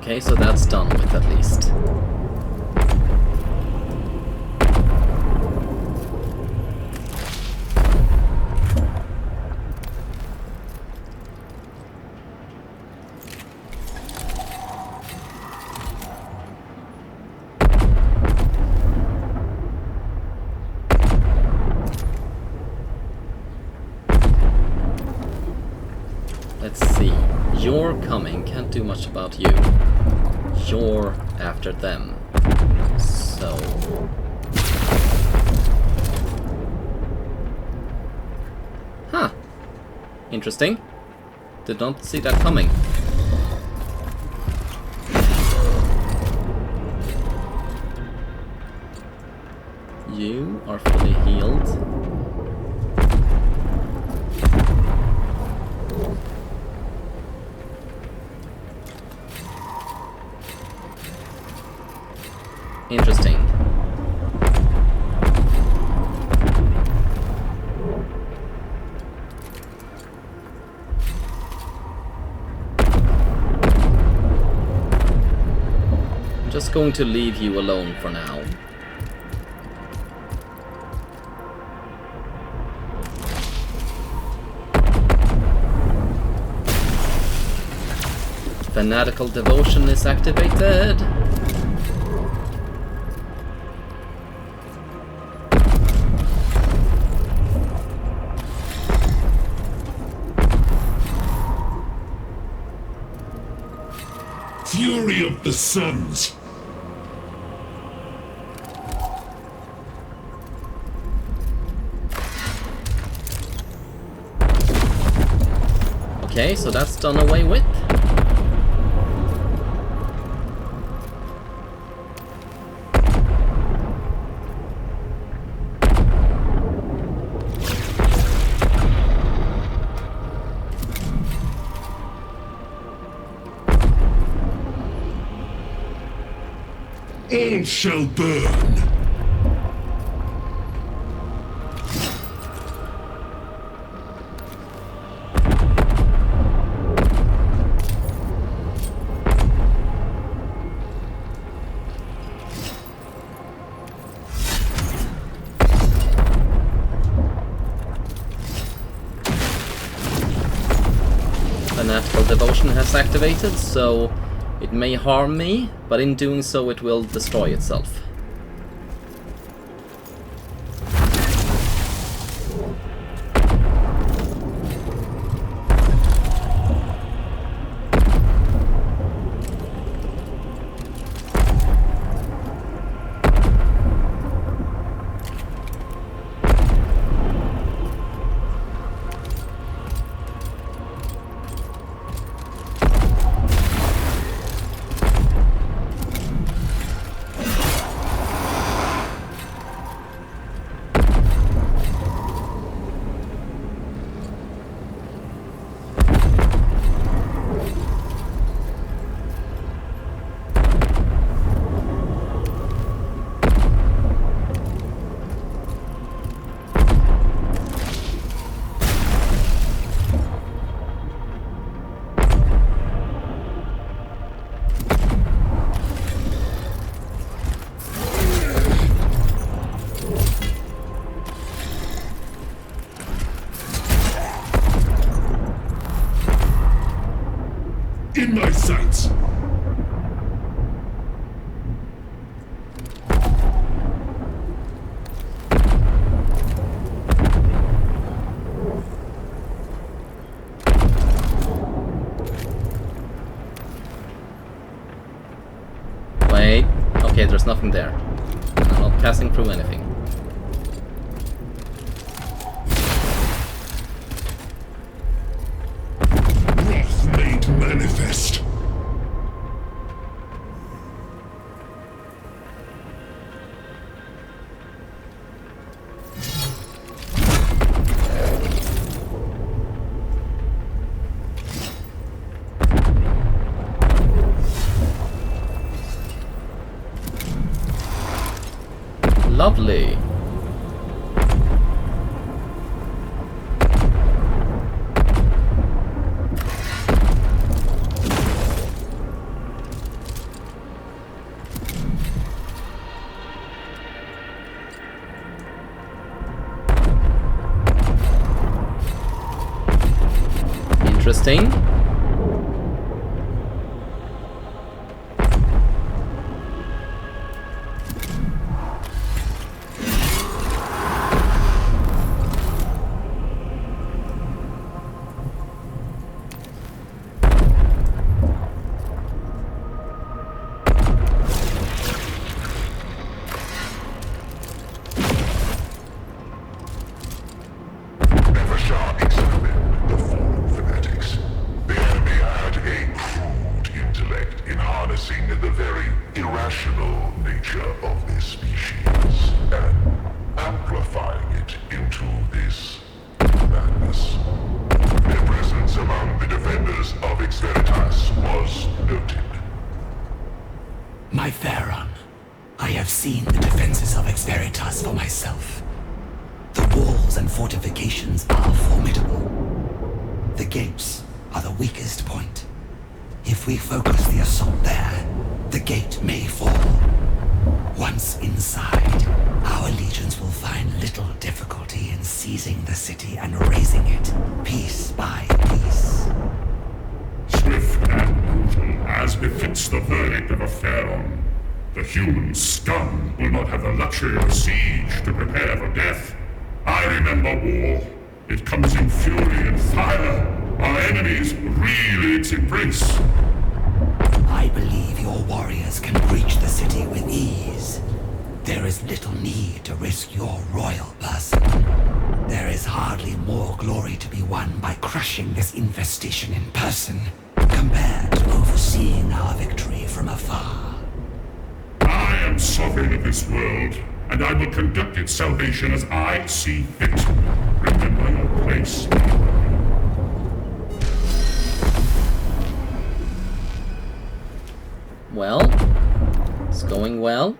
Speaker 1: Okay, so that's done with at least. Let's see. You're coming, can't do much about you. You're after them. So... Huh. Interesting. Did not see that coming. You are fully healed. Interesting. I'm just going to leave you alone for now. Fanatical devotion is activated.
Speaker 6: Fury of the Suns.
Speaker 1: Okay, so that's done away with.
Speaker 6: All shall burn.
Speaker 1: Fanatical devotion has activated, so it may harm me, but in doing so it will destroy itself. Okay, there's nothing there. I'm not passing through anything.
Speaker 6: Wrath made manifest.
Speaker 1: Lovely. Interesting.
Speaker 2: Never shall examine the fallen fanatics. The enemy had a crude intellect in harnessing the very irrational nature of this species and amplifying it into this madness. Their presence among the defenders of Ex Veritas was noted.
Speaker 3: My Theron, I have seen the defenses of Ex Veritas for myself. The walls and fortifications are formidable. The gates are the weakest point. If we focus the assault there, the gate may fall. Once inside, our legions will find little difficulty in seizing the city and razing it, piece by piece.
Speaker 4: Swift and brutal, as befits the verdict of a Theron. The human scum will not have the luxury of a siege to prepare for death. I remember war. It comes in fury and fire. Our enemies reel its embrace.
Speaker 3: I believe your warriors can breach the city with ease. There is little need to risk your royal person. There is hardly more glory to be won by crushing this infestation in person, compared to overseeing our victory from afar.
Speaker 4: I am sovereign of this world, and I will conduct its salvation as I see fit. Remember your place.
Speaker 1: Well, it's going well.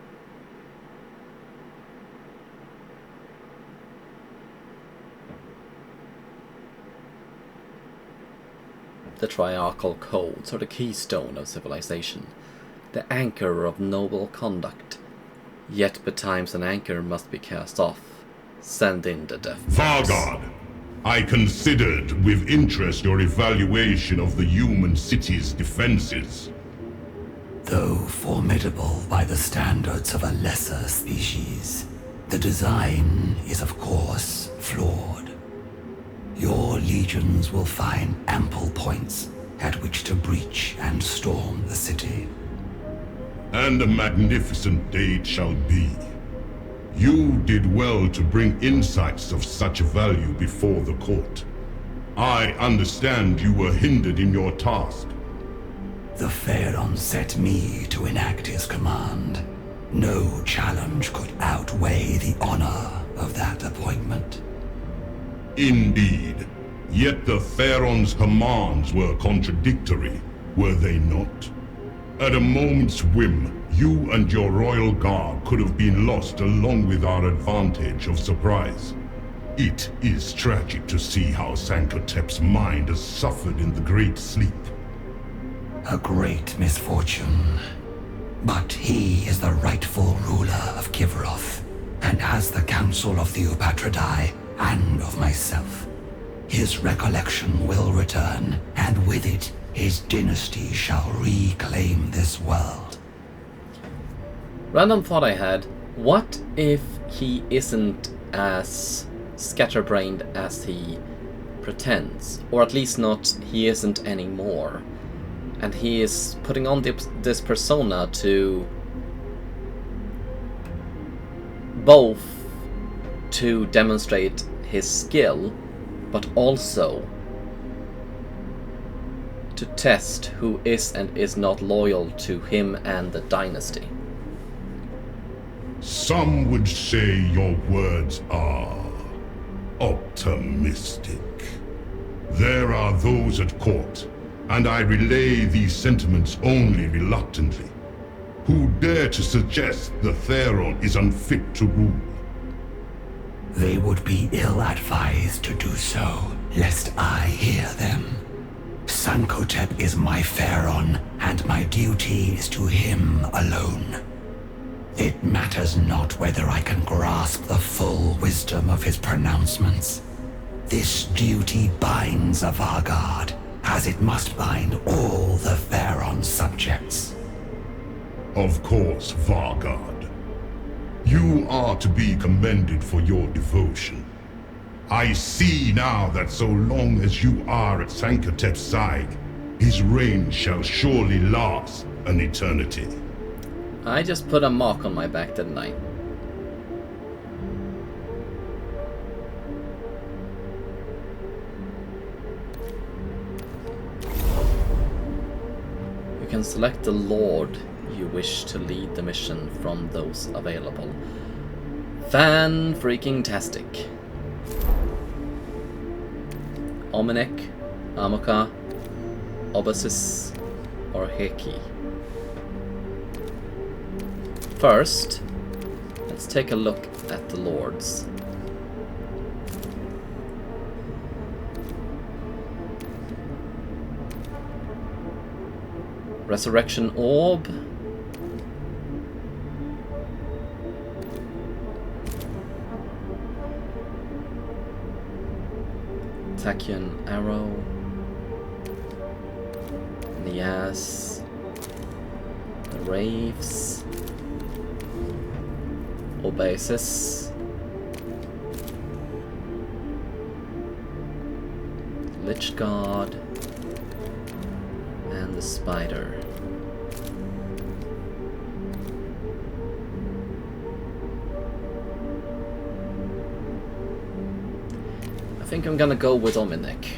Speaker 1: The triarchal codes are the keystone of civilization, the anchor of noble conduct. Yet betimes an anchor must be cast off. Send in the death.
Speaker 5: Vargard, I considered with interest your evaluation of the human city's defenses.
Speaker 3: Though formidable by the standards of a lesser species, the design is of course flawed. Your legions will find ample points at which to breach and storm the city.
Speaker 5: And a magnificent day it shall be. You did well to bring insights of such value before the court. I understand you were hindered in your task.
Speaker 3: The Pharaon set me to enact his command. No challenge could outweigh the honor of that appointment.
Speaker 5: Indeed. Yet the Pharaon's commands were contradictory, were they not? At a moment's whim, you and your royal guard could have been lost along with our advantage of surprise. It is tragic to see how Sankotep's mind has suffered in the Great Sleep.
Speaker 3: A great misfortune. But he is the rightful ruler of Kivroth, and has the counsel of the Upatridae and of myself. His recollection will return, and with it, his dynasty shall reclaim this world.
Speaker 1: Random thought I had, what if he isn't as scatterbrained as he pretends? Or at least not, he isn't anymore. And he is putting on this persona to both to demonstrate his skill, but also to test who is and is not loyal to him and the dynasty.
Speaker 5: Some would say your words are optimistic. There are those at court, and I relay these sentiments only reluctantly, who dare to suggest the Theron is unfit to rule.
Speaker 3: They would be ill-advised to do so, lest I hear them. Sankotep is my Theron, and my duty is to him alone. It matters not whether I can grasp the full wisdom of his pronouncements. This duty binds a Vargard, as it must bind all the Theron subjects.
Speaker 5: Of course, Vargard. You are to be commended for your devotion. I see now that so long as you are at Sankotep's side, his reign shall surely last an eternity.
Speaker 1: I just put a mark on my back, didn't I? You can select the lord you wish to lead the mission from those available. Fan-freaking-tastic. Ominek, Amoka, Obasis, or Heki. First, let's take a look at the lords. Resurrection Orb. Tachyon Arrow. Nias. The Raves. Obasis. Lich Guard. And the Spider. I think I'm gonna go with Ominek.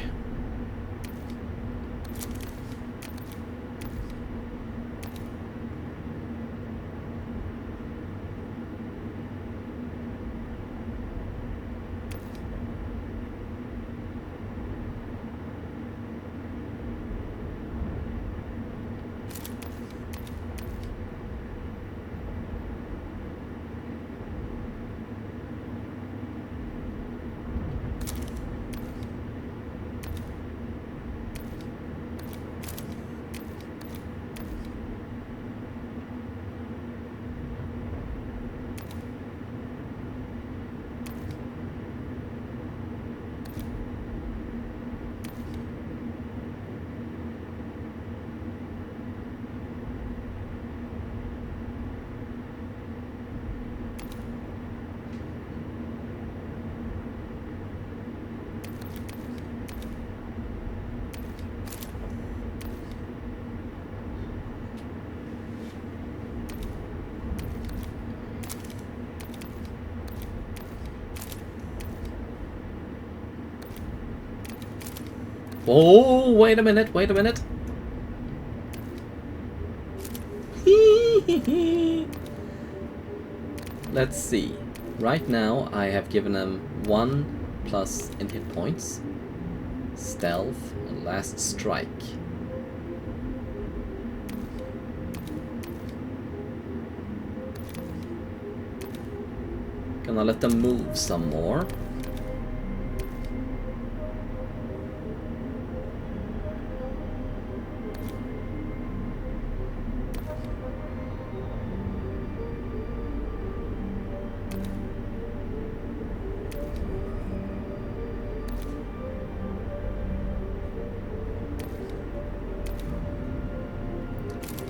Speaker 1: Oh, wait a minute, wait a minute. Let's see. Right now I have given him 1+ in hit points, stealth, and last strike. Gonna let them move some more.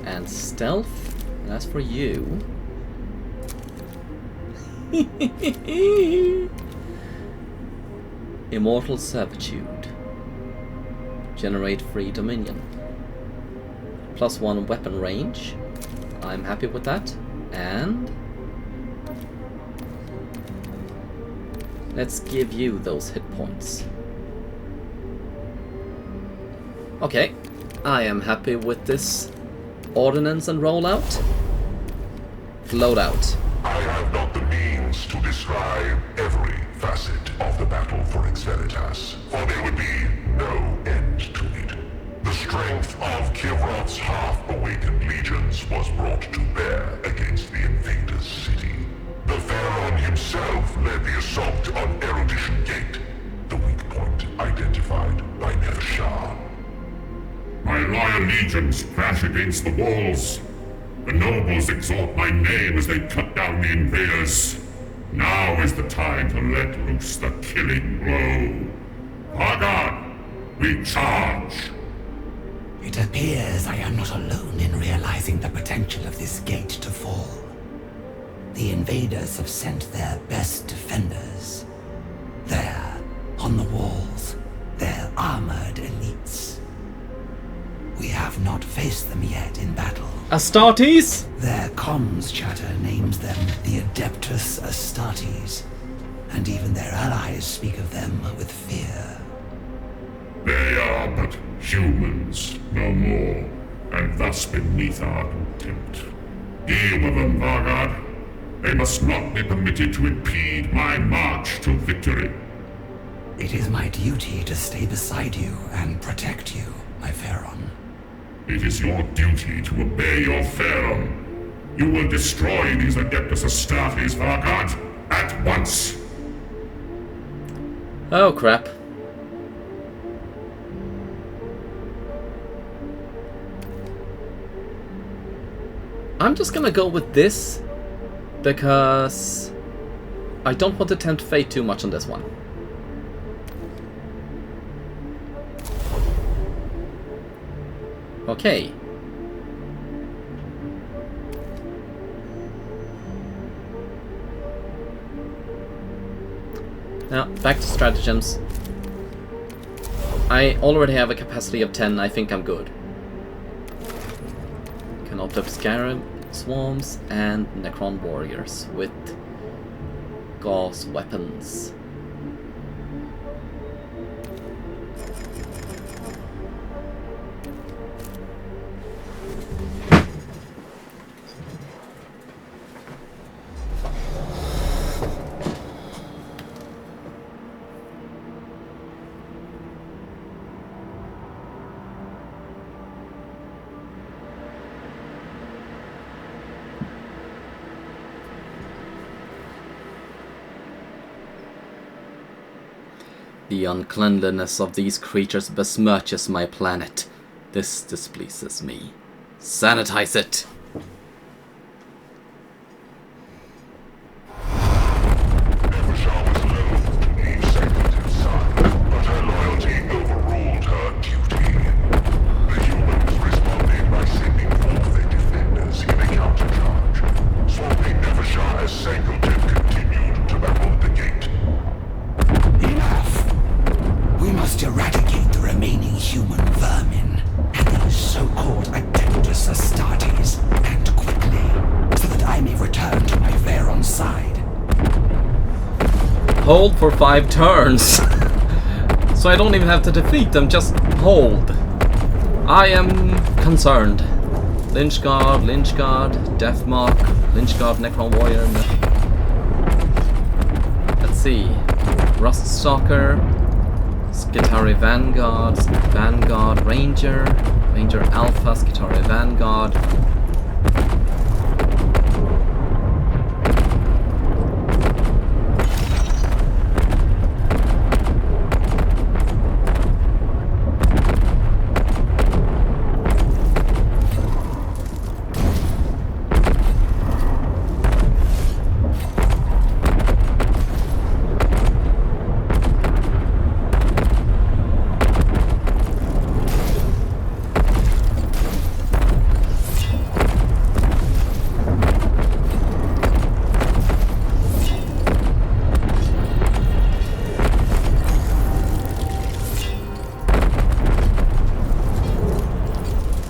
Speaker 1: And stealth, and that's for you. Immortal Servitude. Generate free dominion. +1 weapon range. I'm happy with that. And Let's give you those hit points. Okay, I am happy with this ordnance and rollout. Float out.
Speaker 2: I have not the means to describe every facet of the battle for Ex Veritas, for there would be no end to it. The strength of Kivroth's half-awakened legions was brought to bear against the invaders' city. The Pharaoh himself led the assault on Erudition Gate, the weak point identified by Nefer.
Speaker 4: My loyal legions crash against the walls. The nobles exalt my name as they cut down the invaders. Now is the time to let loose the killing blow. Vargard, we charge!
Speaker 3: It appears I am not alone in realizing the potential of this gate to fall. The invaders have sent their best defenders. There, on the walls, their armored elites. We have not faced them yet in battle.
Speaker 1: Astartes?
Speaker 3: Their comms chatter names them the Adeptus Astartes, and even their allies speak of them with fear.
Speaker 4: They are but humans, no more, and thus beneath our contempt. Deal with them, Vargard. They must not be permitted to impede my march to victory.
Speaker 3: It is my duty to stay beside you and protect you, my Pharaon.
Speaker 4: It is your duty to obey your Pharaoh. You will destroy these Adeptus Astartes, Vargard, at once.
Speaker 1: Oh crap. I'm just gonna go with this because I don't want to tempt fate too much on this one. Okay. Now, back to stratagems. I already have a capacity of 10, I think I'm good. Can opt up Scarab Swarms and Necron Warriors with Gauss weapons. The uncleanliness of these creatures besmirches my planet. This displeases me. Sanitize it!
Speaker 3: Eradicate the remaining human vermin and these so-called Adeptus Astartes, and quickly, so that I may return to my Pharaon's side.
Speaker 1: Hold for 5 turns. So I don't even have to defeat them, just hold. I am concerned. Lynchguard, Deathmark, Lynchguard, Necron Warrior. Let's see. Ruststalker, Skitari Vanguard, Ranger Alpha, Skitari Vanguard.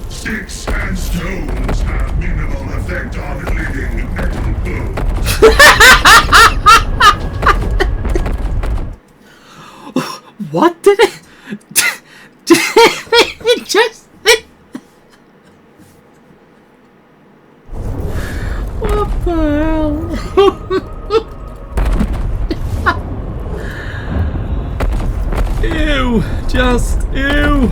Speaker 6: Sticks and stones have minimal effect on living metal bones.
Speaker 1: Ew, just ew.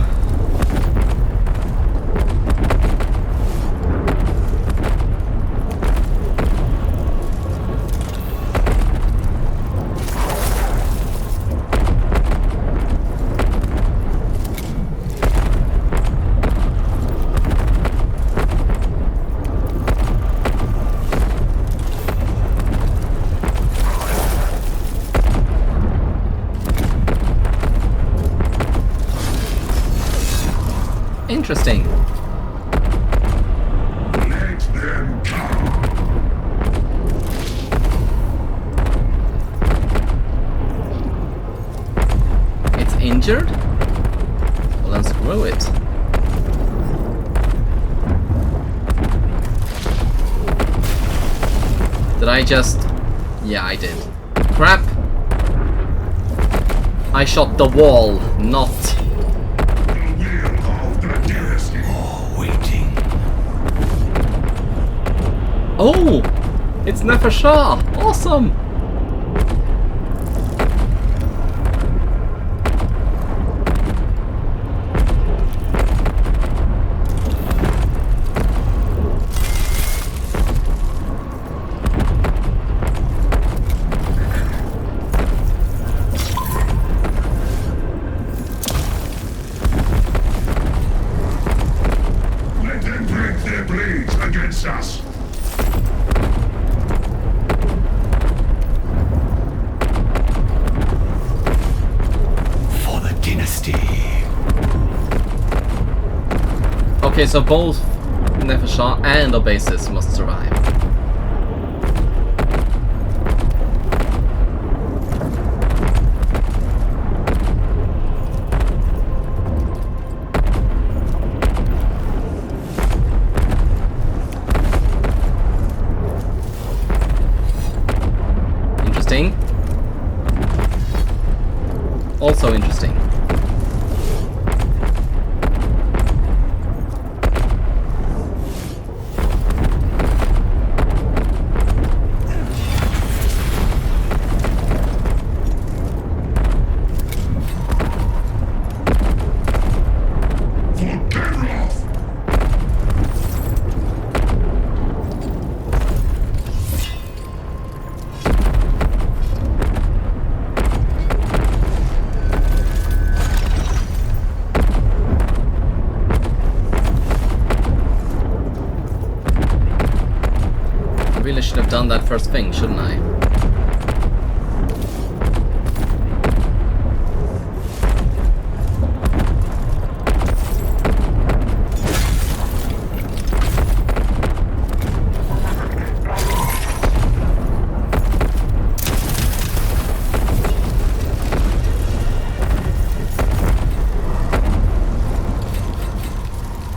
Speaker 1: Interesting.
Speaker 4: Let them come.
Speaker 1: It's injured? Well, then screw it. Did I just... Yeah, I did. Crap! I shot the wall, not... Oh! It's Nefer Shah! Awesome!
Speaker 4: Let them break their blades against us.
Speaker 3: For the dynasty.
Speaker 1: Okay, so both Nefer Shah and Obesis must survive. Interesting. Also interesting.
Speaker 4: For Gerloff.
Speaker 1: I really should have done that first thing, shouldn't I?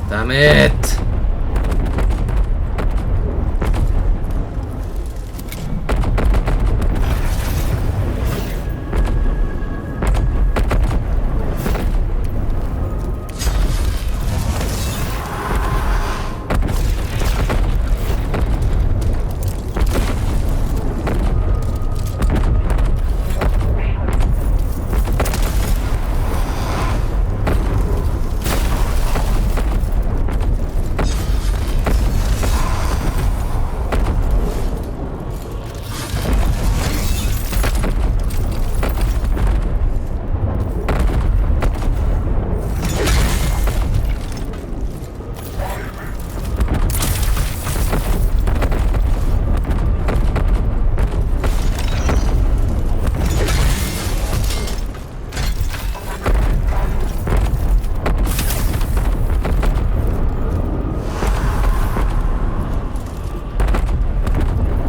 Speaker 1: Damn it!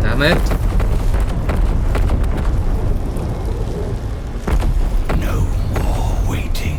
Speaker 1: Damn it.
Speaker 3: No more waiting.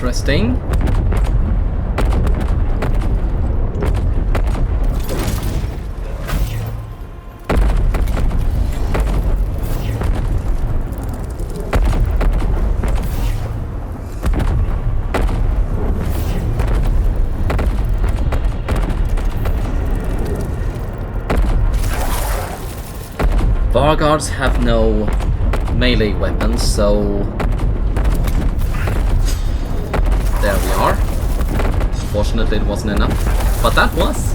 Speaker 1: interesting. Bar guards have no melee weapons, so there we are. Fortunately it wasn't enough, but that was.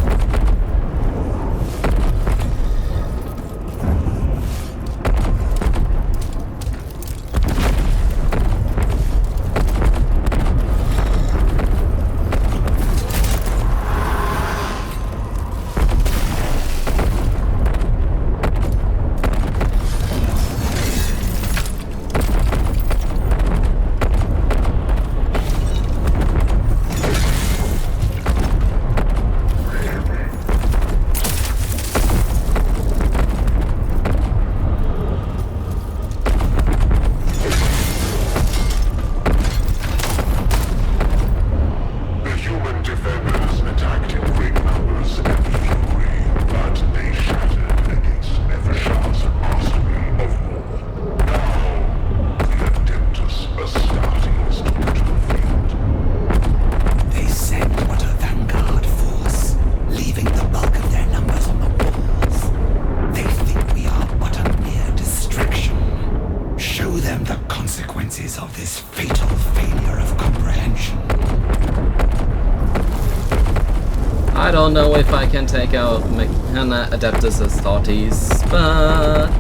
Speaker 1: I don't know if I can take out Mechanicus as Astartes, but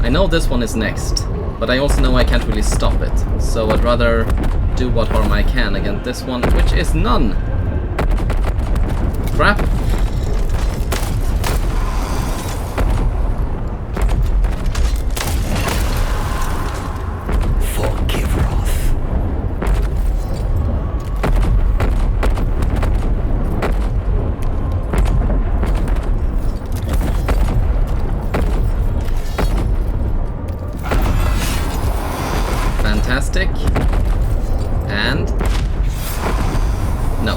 Speaker 1: I know this one is next, but I also know I can't really stop it, so I'd rather do what harm I can against this one, which is none. Crap.
Speaker 3: Forgive Wrath.
Speaker 1: Fantastic. And no.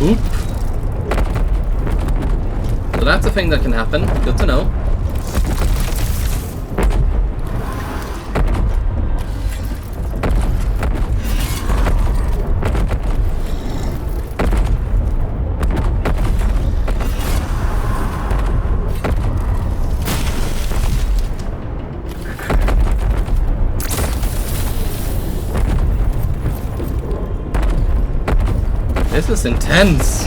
Speaker 1: Oop. So that's a thing that can happen. Good to know. This is intense.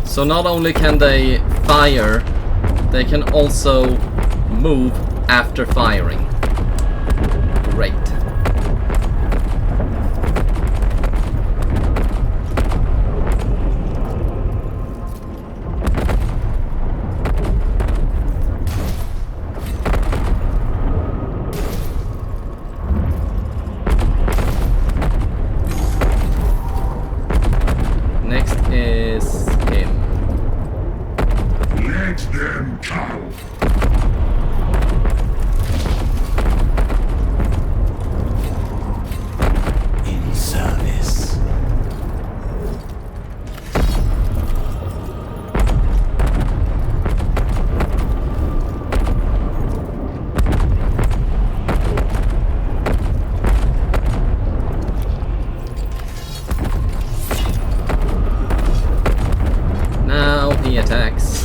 Speaker 1: So not only can they fire, they can also move after firing. Great. Next is him.
Speaker 4: Let them come.
Speaker 3: In service.
Speaker 1: he attacks.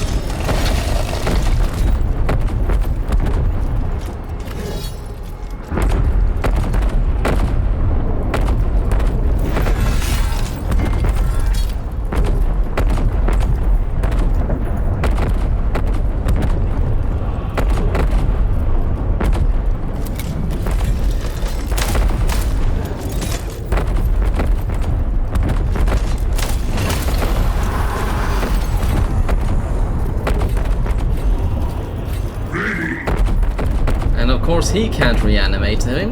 Speaker 1: And of course he can't reanimate him.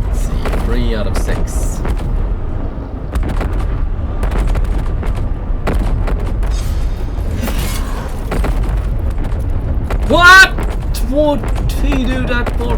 Speaker 1: Let's see, 3 out of 6. What would he do that for?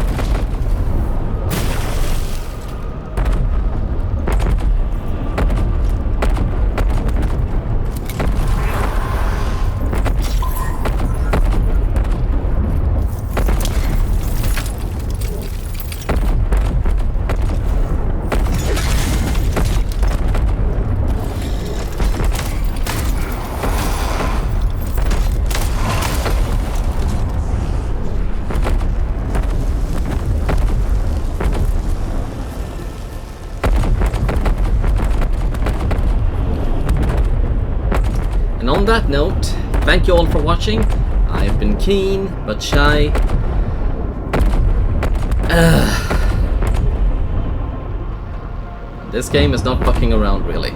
Speaker 1: And on that note, thank you all for watching. I've been keen, but shy. This game is not fucking around, really.